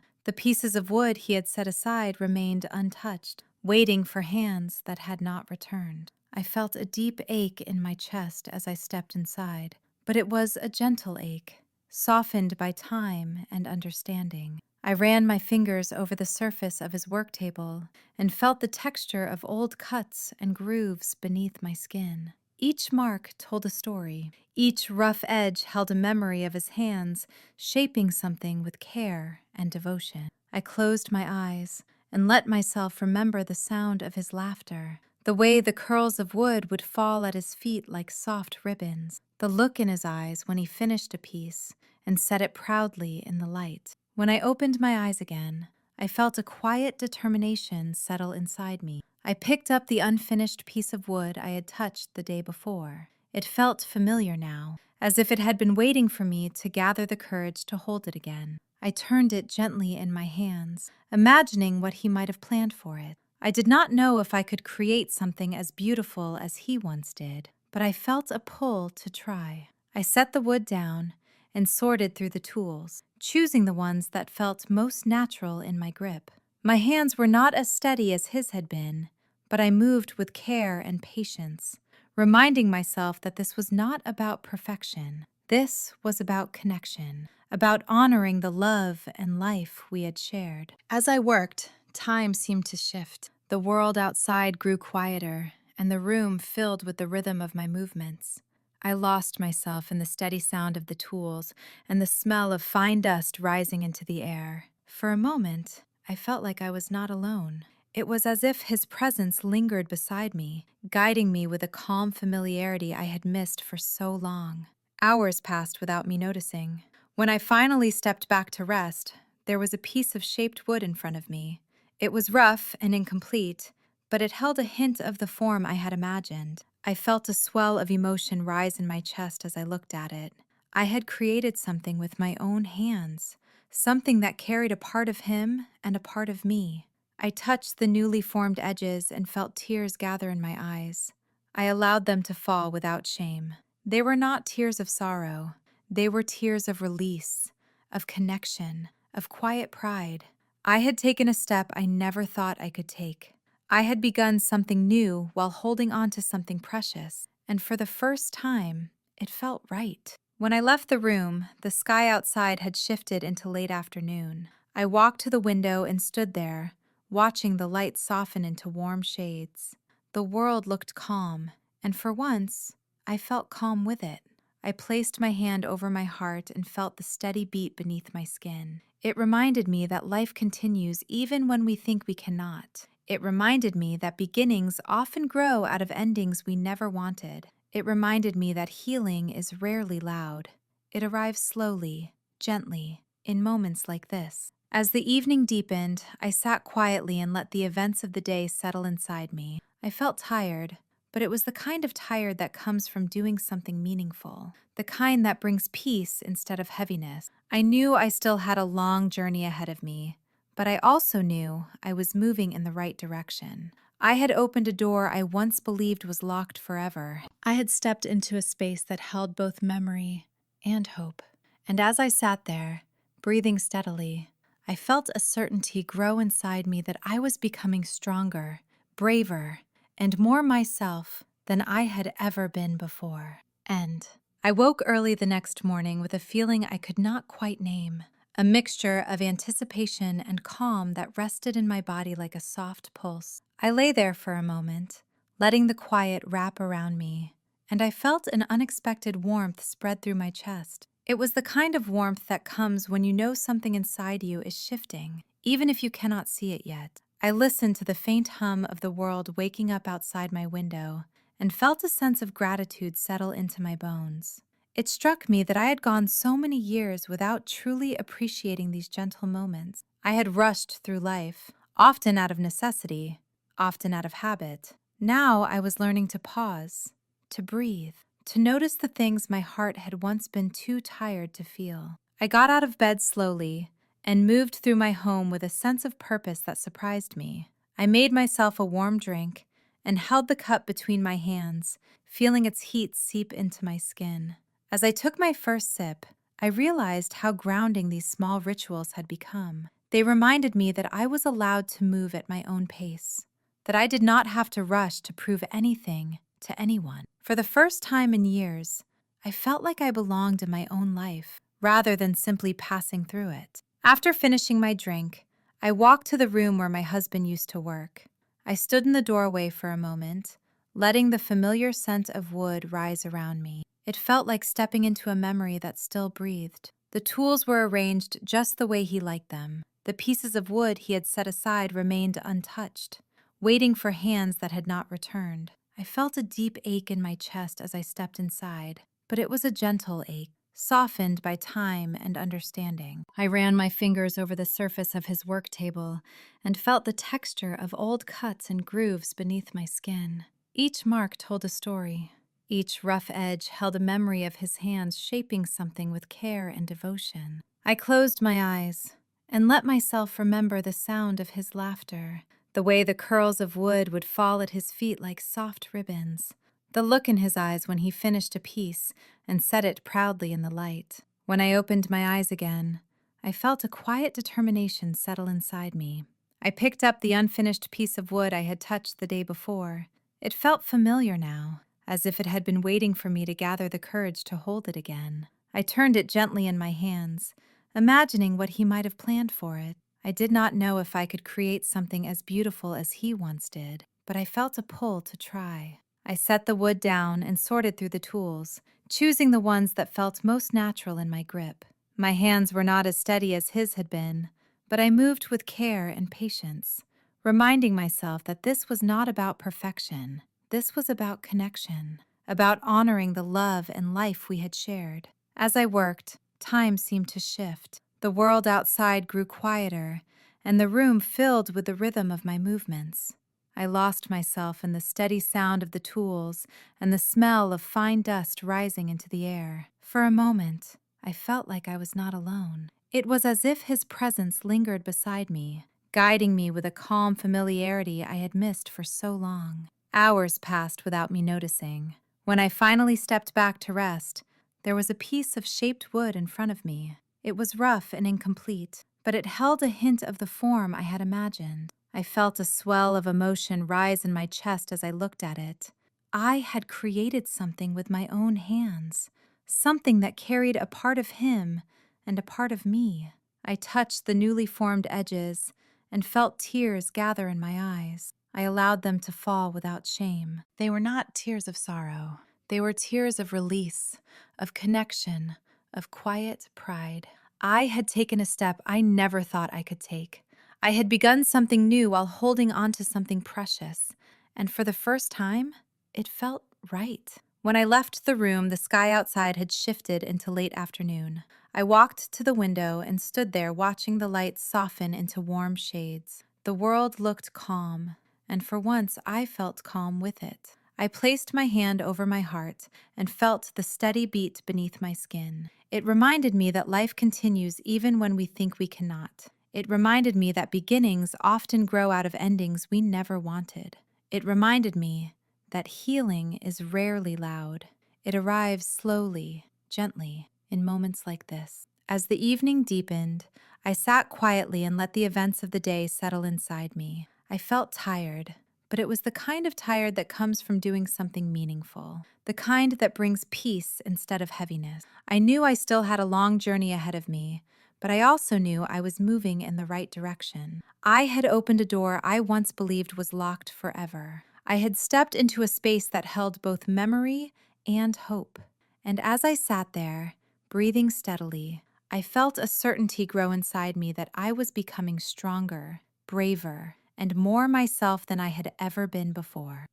The pieces of wood he had set aside remained untouched, waiting for hands that had not returned. I felt a deep ache in my chest as I stepped inside, but it was a gentle ache, softened by time and understanding. I ran my fingers over the surface of his work table and felt the texture of old cuts and grooves beneath my skin. Each mark told a story. Each rough edge held a memory of his hands, shaping something with care and devotion. I closed my eyes and let myself remember the sound of his laughter, the way the curls of wood would fall at his feet like soft ribbons, the look in his eyes when he finished a piece and set it proudly in the light. When I opened my eyes again, I felt a quiet determination settle inside me. I picked up the unfinished piece of wood I had touched the day before. It felt familiar now, as if it had been waiting for me to gather the courage to hold it again. I turned it gently in my hands, imagining what he might have planned for it. I did not know if I could create something as beautiful as he once did, but I felt a pull to try. I set the wood down and sorted through the tools, choosing the ones that felt most natural in my grip. My hands were not as steady as his had been, but I moved with care and patience, reminding myself that this was not about perfection. This was about connection, about honoring the love and life we had shared. As I worked, time seemed to shift. The world outside grew quieter, and the room filled with the rhythm of my movements. I lost myself in the steady sound of the tools and the smell of fine dust rising into the air. For a moment, I felt like I was not alone. It was as if his presence lingered beside me, guiding me with a calm familiarity I had missed for so long. Hours passed without me noticing. When I finally stepped back to rest, there was a piece of shaped wood in front of me. It was rough and incomplete, but it held a hint of the form I had imagined. I felt a swell of emotion rise in my chest as I looked at it. I had created something with my own hands, something that carried a part of him and a part of me. I touched the newly formed edges and felt tears gather in my eyes. I allowed them to fall without shame. They were not tears of sorrow. They were tears of release, of connection, of quiet pride. I had taken a step I never thought I could take. I had begun something new while holding on to something precious, and for the first time, it felt right. When I left the room, the sky outside had shifted into late afternoon. I walked to the window and stood there, watching the light soften into warm shades. The world looked calm, and for once, I felt calm with it. I placed my hand over my heart and felt the steady beat beneath my skin. It reminded me that life continues even when we think we cannot. It reminded me that beginnings often grow out of endings we never wanted. It reminded me that healing is rarely loud. It arrives slowly, gently, in moments like this. As the evening deepened, I sat quietly and let the events of the day settle inside me. I felt tired, but it was the kind of tired that comes from doing something meaningful, the kind that brings peace instead of heaviness. I knew I still had a long journey ahead of me, but I also knew I was moving in the right direction. I had opened a door I once believed was locked forever. I had stepped into a space that held both memory and hope. And as I sat there, breathing steadily, I felt a certainty grow inside me that I was becoming stronger, braver, and more myself than I had ever been before. And I woke early the next morning with a feeling I could not quite name, a mixture of anticipation and calm that rested in my body like a soft pulse. I lay there for a moment, letting the quiet wrap around me, and I felt an unexpected warmth spread through my chest. It was the kind of warmth that comes when you know something inside you is shifting, even if you cannot see it yet. I listened to the faint hum of the world waking up outside my window and felt a sense of gratitude settle into my bones. It struck me that I had gone so many years without truly appreciating these gentle moments. I had rushed through life, often out of necessity, often out of habit. Now I was learning to pause, to breathe, to notice the things my heart had once been too tired to feel. I got out of bed slowly and moved through my home with a sense of purpose that surprised me. I made myself a warm drink and held the cup between my hands, feeling its heat seep into my skin. As I took my first sip, I realized how grounding these small rituals had become. They reminded me that I was allowed to move at my own pace, that I did not have to rush to prove anything to anyone. For the first time in years, I felt like I belonged in my own life, rather than simply passing through it. After finishing my drink, I walked to the room where my husband used to work. I stood in the doorway for a moment, letting the familiar scent of wood rise around me. It felt like stepping into a memory that still breathed. The tools were arranged just the way he liked them. The pieces of wood he had set aside remained untouched, waiting for hands that had not returned. I felt a deep ache in my chest as I stepped inside, but it was a gentle ache, softened by time and understanding. I ran my fingers over the surface of his work table and felt the texture of old cuts and grooves beneath my skin. Each mark told a story. Each rough edge held a memory of his hands shaping something with care and devotion. I closed my eyes and let myself remember the sound of his laughter, the way the curls of wood would fall at his feet like soft ribbons, the look in his eyes when he finished a piece and set it proudly in the light. When I opened my eyes again, I felt a quiet determination settle inside me. I picked up the unfinished piece of wood I had touched the day before. It felt familiar now, as if it had been waiting for me to gather the courage to hold it again. I turned it gently in my hands, imagining what he might have planned for it. I did not know if I could create something as beautiful as he once did, but I felt a pull to try. I set the wood down and sorted through the tools, choosing the ones that felt most natural in my grip. My hands were not as steady as his had been, but I moved with care and patience, reminding myself that this was not about perfection. This was about connection, about honoring the love and life we had shared. As I worked, time seemed to shift. The world outside grew quieter, and the room filled with the rhythm of my movements. I lost myself in the steady sound of the tools and the smell of fine dust rising into the air. For a moment, I felt like I was not alone. It was as if his presence lingered beside me, guiding me with a calm familiarity I had missed for so long. Hours passed without me noticing. When I finally stepped back to rest, there was a piece of shaped wood in front of me. It was rough and incomplete, but it held a hint of the form I had imagined. I felt a swell of emotion rise in my chest as I looked at it. I had created something with my own hands, something that carried a part of him and a part of me. I touched the newly formed edges and felt tears gather in my eyes. I allowed them to fall without shame. They were not tears of sorrow. They were tears of release, of connection, of quiet pride. I had taken a step I never thought I could take. I had begun something new while holding on to something precious, and for the first time, it felt right. When I left the room, the sky outside had shifted into late afternoon. I walked to the window and stood there watching the lights soften into warm shades. The world looked calm, and for once I felt calm with it. I placed my hand over my heart and felt the steady beat beneath my skin. It reminded me that life continues even when we think we cannot. It reminded me that beginnings often grow out of endings we never wanted. It reminded me that healing is rarely loud. It arrives slowly, gently, in moments like this. As the evening deepened, I sat quietly and let the events of the day settle inside me. I felt tired, but it was the kind of tired that comes from doing something meaningful, the kind that brings peace instead of heaviness. I knew I still had a long journey ahead of me, but I also knew I was moving in the right direction. I had opened a door I once believed was locked forever. I had stepped into a space that held both memory and hope. And as I sat there, breathing steadily, I felt a certainty grow inside me that I was becoming stronger, braver, and more myself than I had ever been before.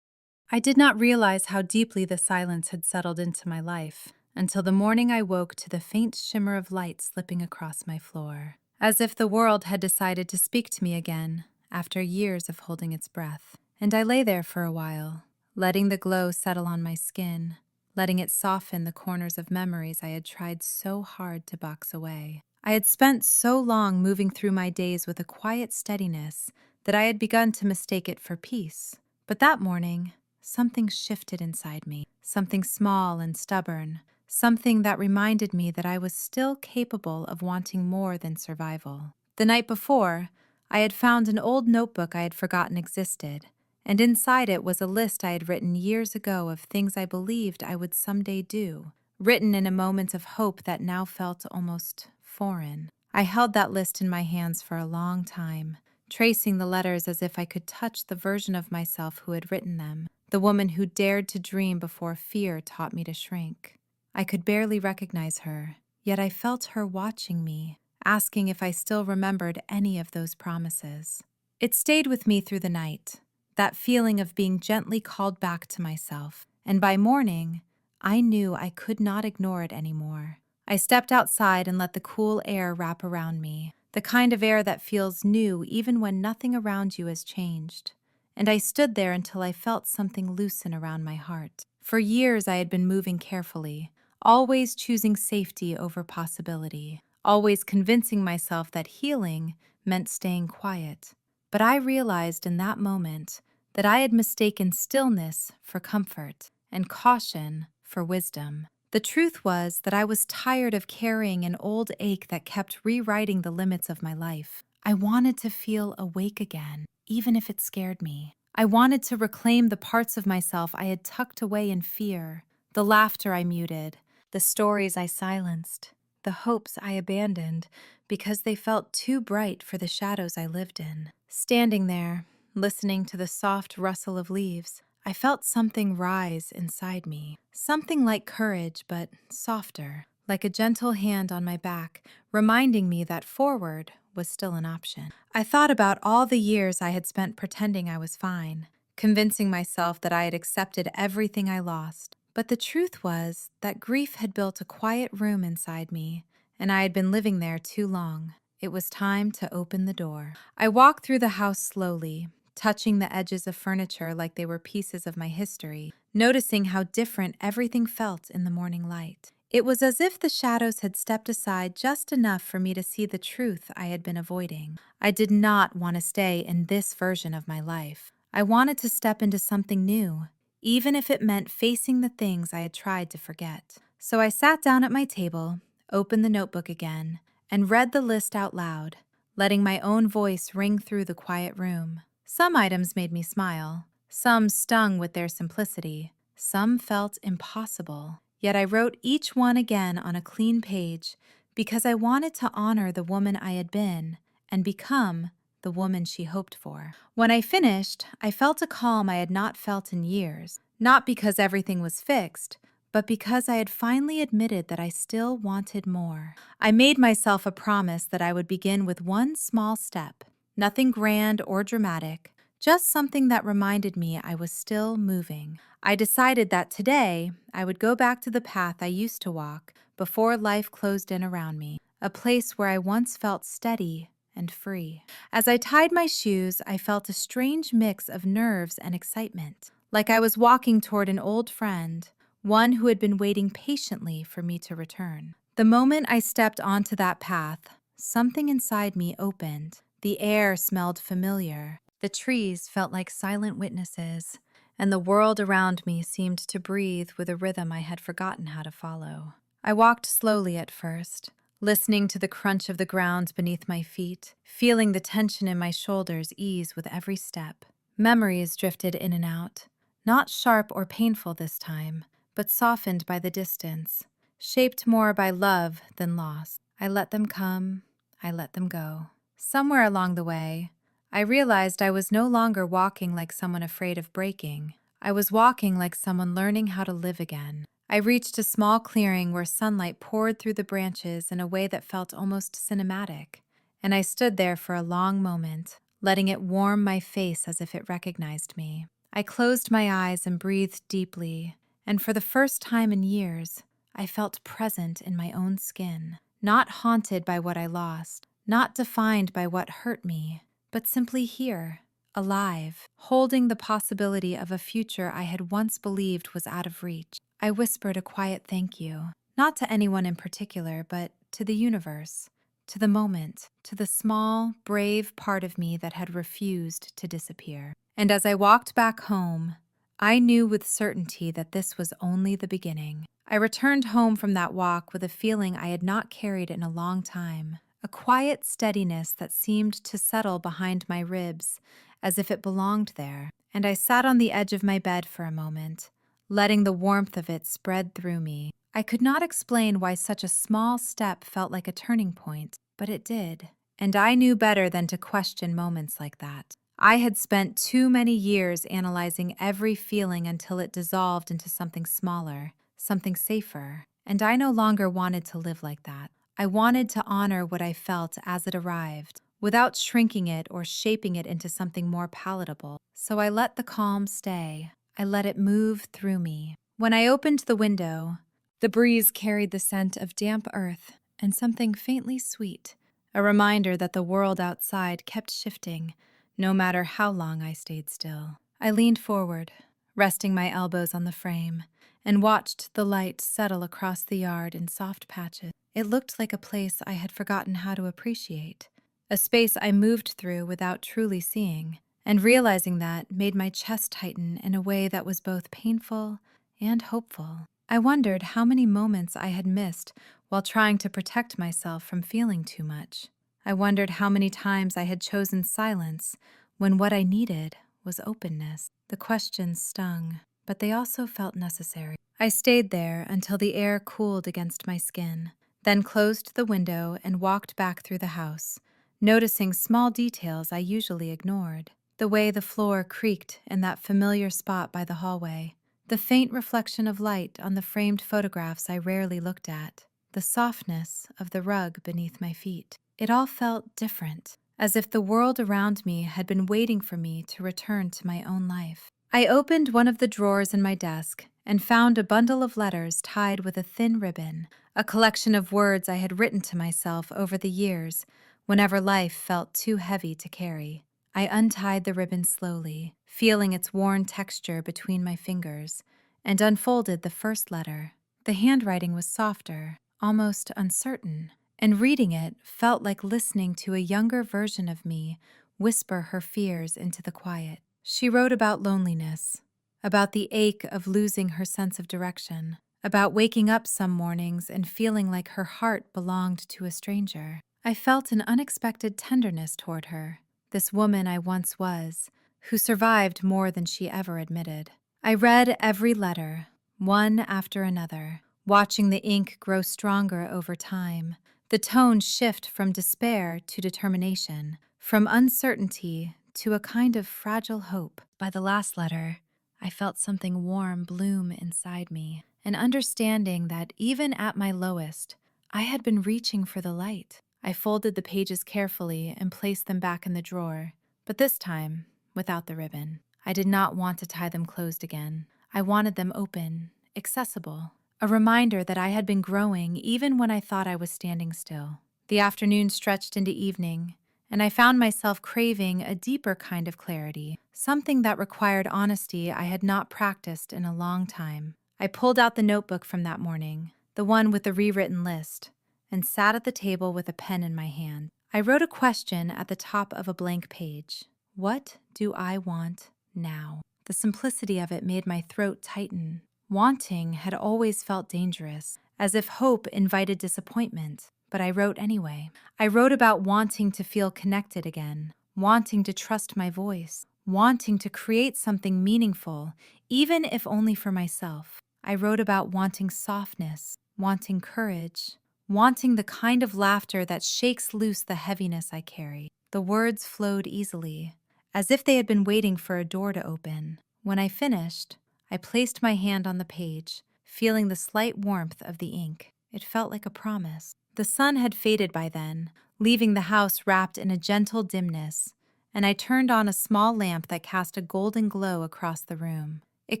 I did not realize how deeply the silence had settled into my life until the morning I woke to the faint shimmer of light slipping across my floor, as if the world had decided to speak to me again after years of holding its breath. And I lay there for a while, letting the glow settle on my skin, letting it soften the corners of memories I had tried so hard to box away. I had spent so long moving through my days with a quiet steadiness that I had begun to mistake it for peace. But that morning, something shifted inside me, something small and stubborn, something that reminded me that I was still capable of wanting more than survival. The night before, I had found an old notebook I had forgotten existed, and inside it was a list I had written years ago of things I believed I would someday do, written in a moment of hope that now felt almost foreign. I held that list in my hands for a long time, tracing the letters as if I could touch the version of myself who had written them, the woman who dared to dream before fear taught me to shrink. I could barely recognize her, yet I felt her watching me, asking if I still remembered any of those promises. It stayed with me through the night, that feeling of being gently called back to myself, and by morning, I knew I could not ignore it anymore. I stepped outside and let the cool air wrap around me, the kind of air that feels new even when nothing around you has changed. And I stood there until I felt something loosen around my heart. For years I had been moving carefully, always choosing safety over possibility, always convincing myself that healing meant staying quiet. But I realized in that moment that I had mistaken stillness for comfort and caution for wisdom. The truth was that I was tired of carrying an old ache that kept rewriting the limits of my life. I wanted to feel awake again, even if it scared me. I wanted to reclaim the parts of myself I had tucked away in fear, the laughter I muted, the stories I silenced, the hopes I abandoned because they felt too bright for the shadows I lived in. Standing there, listening to the soft rustle of leaves, I felt something rise inside me. Something like courage, but softer, like a gentle hand on my back, reminding me that forward was still an option. I thought about all the years I had spent pretending I was fine, convincing myself that I had accepted everything I lost. But the truth was that grief had built a quiet room inside me, and I had been living there too long. It was time to open the door. I walked through the house slowly, touching the edges of furniture like they were pieces of my history, noticing how different everything felt in the morning light. It was as if the shadows had stepped aside just enough for me to see the truth I had been avoiding. I did not want to stay in this version of my life. I wanted to step into something new, even if it meant facing the things I had tried to forget. So I sat down at my table, opened the notebook again, and read the list out loud, letting my own voice ring through the quiet room. Some items made me smile, some stung with their simplicity, some felt impossible. Yet I wrote each one again on a clean page because I wanted to honor the woman I had been and become the woman she hoped for. When I finished, I felt a calm I had not felt in years, not because everything was fixed, but because I had finally admitted that I still wanted more. I made myself a promise that I would begin with one small step, nothing grand or dramatic, just something that reminded me I was still moving. I decided that today I would go back to the path I used to walk before life closed in around me, a place where I once felt steady and free. As I tied my shoes, I felt a strange mix of nerves and excitement, like I was walking toward an old friend, one who had been waiting patiently for me to return. The moment I stepped onto that path, something inside me opened. The air smelled familiar. The trees felt like silent witnesses, and the world around me seemed to breathe with a rhythm I had forgotten how to follow. I walked slowly at first, listening to the crunch of the ground beneath my feet, feeling the tension in my shoulders ease with every step. Memories drifted in and out, not sharp or painful this time, but softened by the distance, shaped more by love than loss. I let them come, I let them go. Somewhere along the way, I realized I was no longer walking like someone afraid of breaking. I was walking like someone learning how to live again. I reached a small clearing where sunlight poured through the branches in a way that felt almost cinematic, and I stood there for a long moment, letting it warm my face as if it recognized me. I closed my eyes and breathed deeply, and for the first time in years, I felt present in my own skin, not haunted by what I lost, not defined by what hurt me, but simply here, alive, holding the possibility of a future I had once believed was out of reach. I whispered a quiet thank you, not to anyone in particular, but to the universe, to the moment, to the small, brave part of me that had refused to disappear. And as I walked back home, I knew with certainty that this was only the beginning. I returned home from that walk with a feeling I had not carried in a long time, a quiet steadiness that seemed to settle behind my ribs as if it belonged there. And I sat on the edge of my bed for a moment, letting the warmth of it spread through me. I could not explain why such a small step felt like a turning point, but it did. And I knew better than to question moments like that. I had spent too many years analyzing every feeling until it dissolved into something smaller, something safer. And I no longer wanted to live like that. I wanted to honor what I felt as it arrived, without shrinking it or shaping it into something more palatable. So I let the calm stay. I let it move through me. When I opened the window, the breeze carried the scent of damp earth and something faintly sweet, a reminder that the world outside kept shifting, no matter how long I stayed still. I leaned forward, resting my elbows on the frame, and watched the light settle across the yard in soft patches. It looked like a place I had forgotten how to appreciate, a space I moved through without truly seeing, and realizing that made my chest tighten in a way that was both painful and hopeful. I wondered how many moments I had missed while trying to protect myself from feeling too much. I wondered how many times I had chosen silence when what I needed was openness. The questions stung, but they also felt necessary. I stayed there until the air cooled against my skin, then closed the window and walked back through the house, noticing small details I usually ignored. The way the floor creaked in that familiar spot by the hallway, the faint reflection of light on the framed photographs I rarely looked at, the softness of the rug beneath my feet. It all felt different, as if the world around me had been waiting for me to return to my own life. I opened one of the drawers in my desk and found a bundle of letters tied with a thin ribbon, a collection of words I had written to myself over the years whenever life felt too heavy to carry. I untied the ribbon slowly, feeling its worn texture between my fingers, and unfolded the first letter. The handwriting was softer, almost uncertain, and reading it felt like listening to a younger version of me whisper her fears into the quiet. She wrote about loneliness, about the ache of losing her sense of direction, about waking up some mornings and feeling like her heart belonged to a stranger. I felt an unexpected tenderness toward her, this woman I once was, who survived more than she ever admitted. I read every letter, one after another, watching the ink grow stronger over time, the tone shift from despair to determination, from uncertainty to a kind of fragile hope. By the last letter, I felt something warm bloom inside me, an understanding that even at my lowest, I had been reaching for the light. I folded the pages carefully and placed them back in the drawer, but this time, without the ribbon. I did not want to tie them closed again. I wanted them open, accessible, a reminder that I had been growing even when I thought I was standing still. The afternoon stretched into evening, and I found myself craving a deeper kind of clarity, something that required honesty I had not practiced in a long time. I pulled out the notebook from that morning, the one with the rewritten list, and sat at the table with a pen in my hand. I wrote a question at the top of a blank page. What do I want now? The simplicity of it made my throat tighten. Wanting had always felt dangerous, as if hope invited disappointment, but I wrote anyway. I wrote about wanting to feel connected again, wanting to trust my voice, wanting to create something meaningful, even if only for myself. I wrote about wanting softness, wanting courage, wanting the kind of laughter that shakes loose the heaviness I carry. The words flowed easily, as if they had been waiting for a door to open. When I finished, I placed my hand on the page, feeling the slight warmth of the ink. It felt like a promise. The sun had faded by then, leaving the house wrapped in a gentle dimness, and I turned on a small lamp that cast a golden glow across the room. It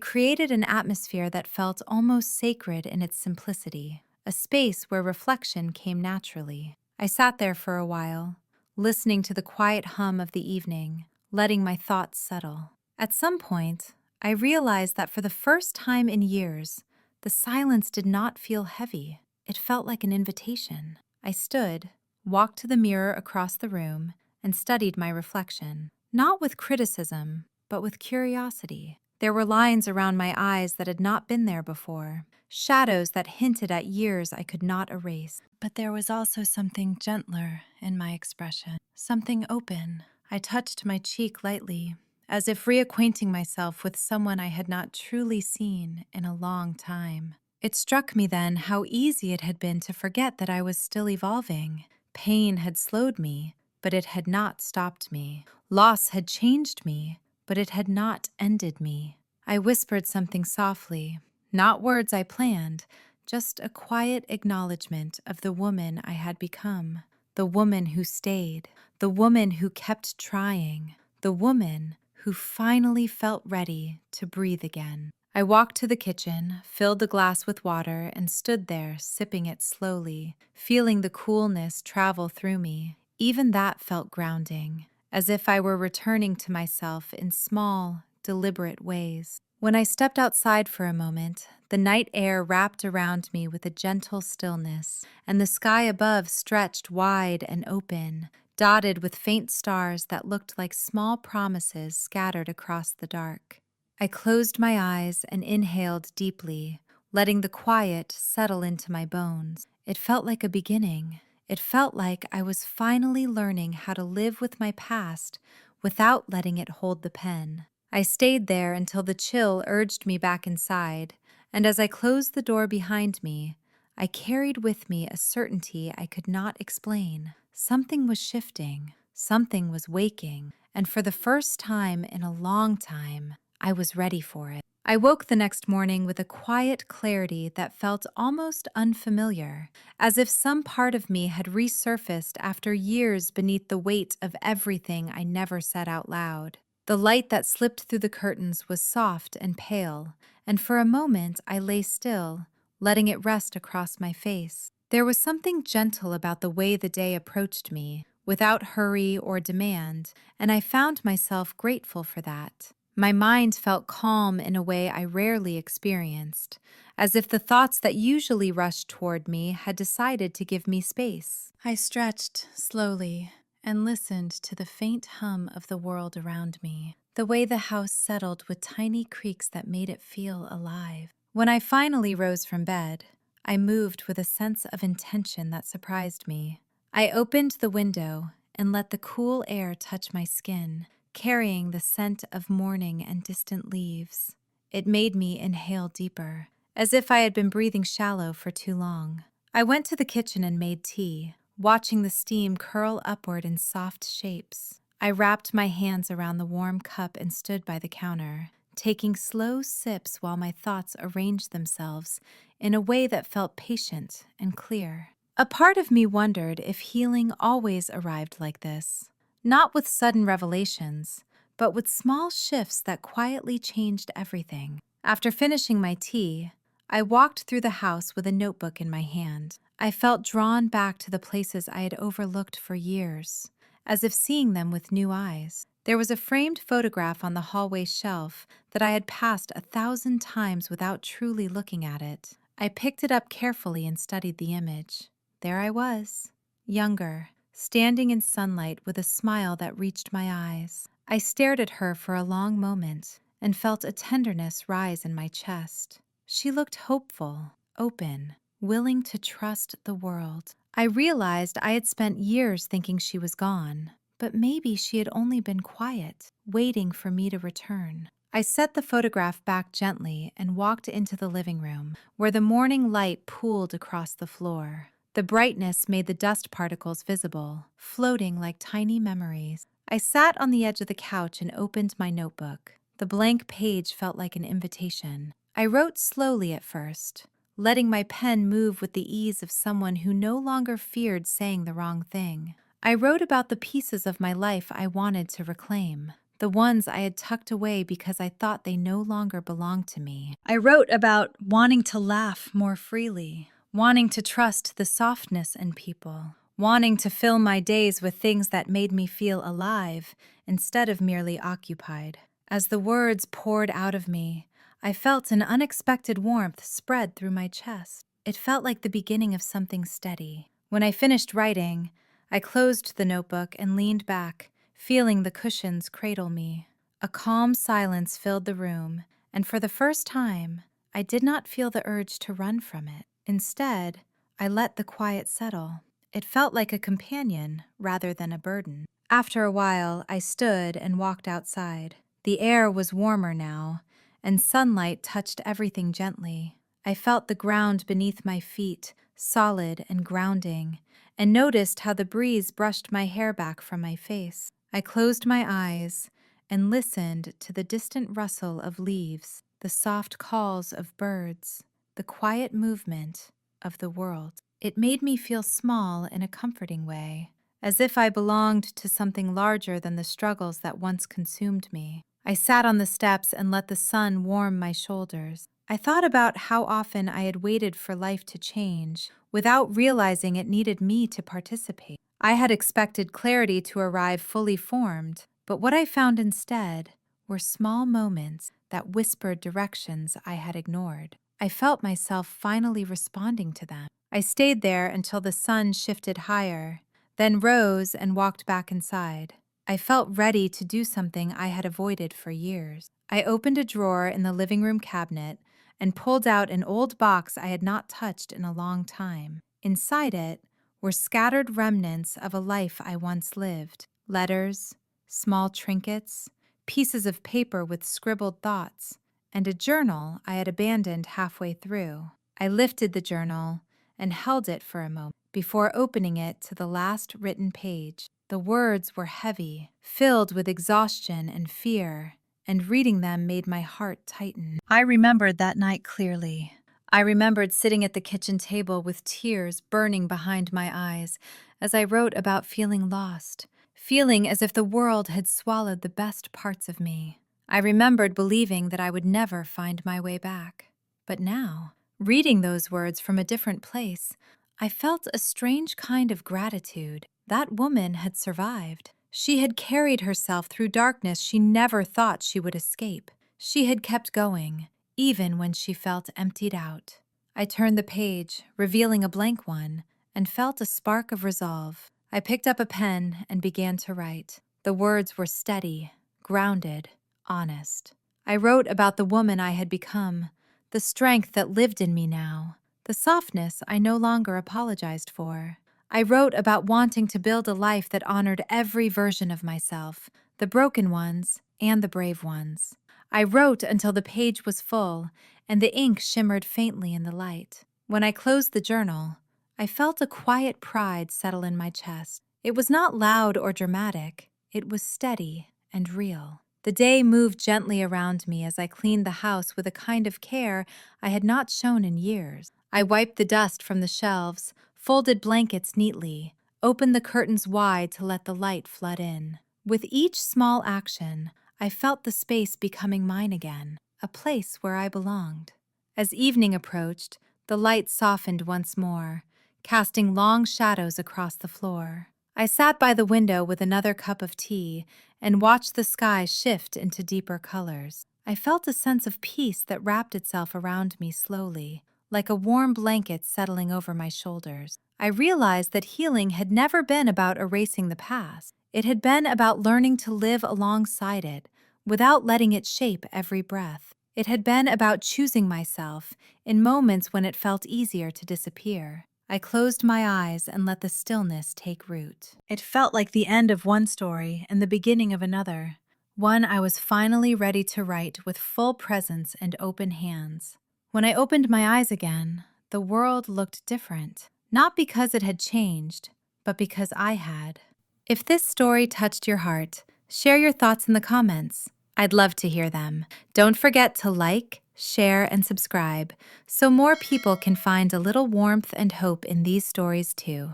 created an atmosphere that felt almost sacred in its simplicity, a space where reflection came naturally. I sat there for a while, listening to the quiet hum of the evening, letting my thoughts settle. At some point, I realized that for the first time in years, The silence did not feel heavy. It felt like an invitation. I stood, walked to the mirror across the room, and studied my reflection. Not with criticism, but with curiosity. There were lines around my eyes that had not been there before, shadows that hinted at years I could not erase. But there was also something gentler in my expression, something open. I touched my cheek lightly, as if reacquainting myself with someone I had not truly seen in a long time. It struck me then how easy it had been to forget that I was still evolving. Pain had slowed me, but it had not stopped me. Loss had changed me, but it had not ended me. I whispered something softly, not words I planned, just a quiet acknowledgement of the woman I had become, the woman who stayed, the woman who kept trying, the woman who finally felt ready to breathe again. I walked to the kitchen, filled the glass with water, and stood there, sipping it slowly, feeling the coolness travel through me. Even that felt grounding, as if I were returning to myself in small, deliberate ways. When I stepped outside for a moment, the night air wrapped around me with a gentle stillness, and the sky above stretched wide and open, dotted with faint stars that looked like small promises scattered across the dark. I closed my eyes and inhaled deeply, letting the quiet settle into my bones. It felt like a beginning. It felt like I was finally learning how to live with my past without letting it hold the pen. I stayed there until the chill urged me back inside, and as I closed the door behind me, I carried with me a certainty I could not explain. Something was shifting, something was waking, and for the first time in a long time, I was ready for it. I woke the next morning with a quiet clarity that felt almost unfamiliar, as if some part of me had resurfaced after years beneath the weight of everything I never said out loud. The light that slipped through the curtains was soft and pale, and for a moment I lay still, letting it rest across my face. There was something gentle about the way the day approached me, without hurry or demand, and I found myself grateful for that. My mind felt calm in a way I rarely experienced, as if the thoughts that usually rushed toward me had decided to give me space. I stretched slowly and listened to the faint hum of the world around me, the way the house settled with tiny creaks that made it feel alive. When I finally rose from bed, I moved with a sense of intention that surprised me. I opened the window and let the cool air touch my skin, carrying the scent of morning and distant leaves. It made me inhale deeper, as if I had been breathing shallow for too long. I went to the kitchen and made tea, watching the steam curl upward in soft shapes. I wrapped my hands around the warm cup and stood by the counter, taking slow sips while my thoughts arranged themselves in a way that felt patient and clear. A part of me wondered if healing always arrived like this. Not with sudden revelations, but with small shifts that quietly changed everything. After finishing my tea, I walked through the house with a notebook in my hand. I felt drawn back to the places I had overlooked for years, as if seeing them with new eyes. There was a framed photograph on the hallway shelf that I had passed 1,000 times without truly looking at it. I picked it up carefully and studied the image. There I was, younger, standing in sunlight with a smile that reached my eyes. I stared at her for a long moment and felt a tenderness rise in my chest. She looked hopeful, open, willing to trust the world. I realized I had spent years thinking she was gone, but maybe she had only been quiet, waiting for me to return. I set the photograph back gently and walked into the living room, where the morning light pooled across the floor. The brightness made the dust particles visible, floating like tiny memories. I sat on the edge of the couch and opened my notebook. The blank page felt like an invitation. I wrote slowly at first, letting my pen move with the ease of someone who no longer feared saying the wrong thing. I wrote about the pieces of my life I wanted to reclaim, the ones I had tucked away because I thought they no longer belonged to me. I wrote about wanting to laugh more freely, wanting to trust the softness in people, wanting to fill my days with things that made me feel alive instead of merely occupied. As the words poured out of me, I felt an unexpected warmth spread through my chest. It felt like the beginning of something steady. When I finished writing, I closed the notebook and leaned back, feeling the cushions cradle me. A calm silence filled the room, and for the first time, I did not feel the urge to run from it. Instead, I let the quiet settle. It felt like a companion rather than a burden. After a while, I stood and walked outside. The air was warmer now, and sunlight touched everything gently. I felt the ground beneath my feet, solid and grounding, and noticed how the breeze brushed my hair back from my face. I closed my eyes and listened to the distant rustle of leaves, the soft calls of birds, the quiet movement of the world. It made me feel small in a comforting way, as if I belonged to something larger than the struggles that once consumed me. I sat on the steps and let the sun warm my shoulders. I thought about how often I had waited for life to change without realizing it needed me to participate. I had expected clarity to arrive fully formed, but what I found instead were small moments that whispered directions I had ignored. I felt myself finally responding to them. I stayed there until the sun shifted higher, then rose and walked back inside. I felt ready to do something I had avoided for years. I opened a drawer in the living room cabinet and pulled out an old box I had not touched in a long time. Inside it were scattered remnants of a life I once lived: letters, small trinkets, pieces of paper with scribbled thoughts, and a journal I had abandoned halfway through. I lifted the journal and held it for a moment before opening it to the last written page. The words were heavy, filled with exhaustion and fear, and reading them made my heart tighten. I remembered that night clearly. I remembered sitting at the kitchen table with tears burning behind my eyes as I wrote about feeling lost, feeling as if the world had swallowed the best parts of me. I remembered believing that I would never find my way back. But now, reading those words from a different place, I felt a strange kind of gratitude. That woman had survived. She had carried herself through darkness she never thought she would escape. She had kept going, even when she felt emptied out. I turned the page, revealing a blank one, and felt a spark of resolve. I picked up a pen and began to write. The words were steady, grounded, honest. I wrote about the woman I had become, the strength that lived in me now, the softness I no longer apologized for. I wrote about wanting to build a life that honored every version of myself, the broken ones and the brave ones. I wrote until the page was full and the ink shimmered faintly in the light. When I closed the journal, I felt a quiet pride settle in my chest. It was not loud or dramatic. It was steady and real. The day moved gently around me as I cleaned the house with a kind of care I had not shown in years. I wiped the dust from the shelves, folded blankets neatly, opened the curtains wide to let the light flood in. With each small action, I felt the space becoming mine again, a place where I belonged. As evening approached, the light softened once more, casting long shadows across the floor. I sat by the window with another cup of tea and watched the sky shift into deeper colors. I felt a sense of peace that wrapped itself around me slowly, like a warm blanket settling over my shoulders. I realized that healing had never been about erasing the past. It had been about learning to live alongside it, without letting it shape every breath. It had been about choosing myself in moments when it felt easier to disappear. I closed my eyes and let the stillness take root. It felt like the end of one story and the beginning of another, one I was finally ready to write with full presence and open hands. When I opened my eyes again, the world looked different, not because it had changed, but because I had. If this story touched your heart, share your thoughts in the comments. I'd love to hear them. Don't forget to like, share, and subscribe so more people can find a little warmth and hope in these stories too.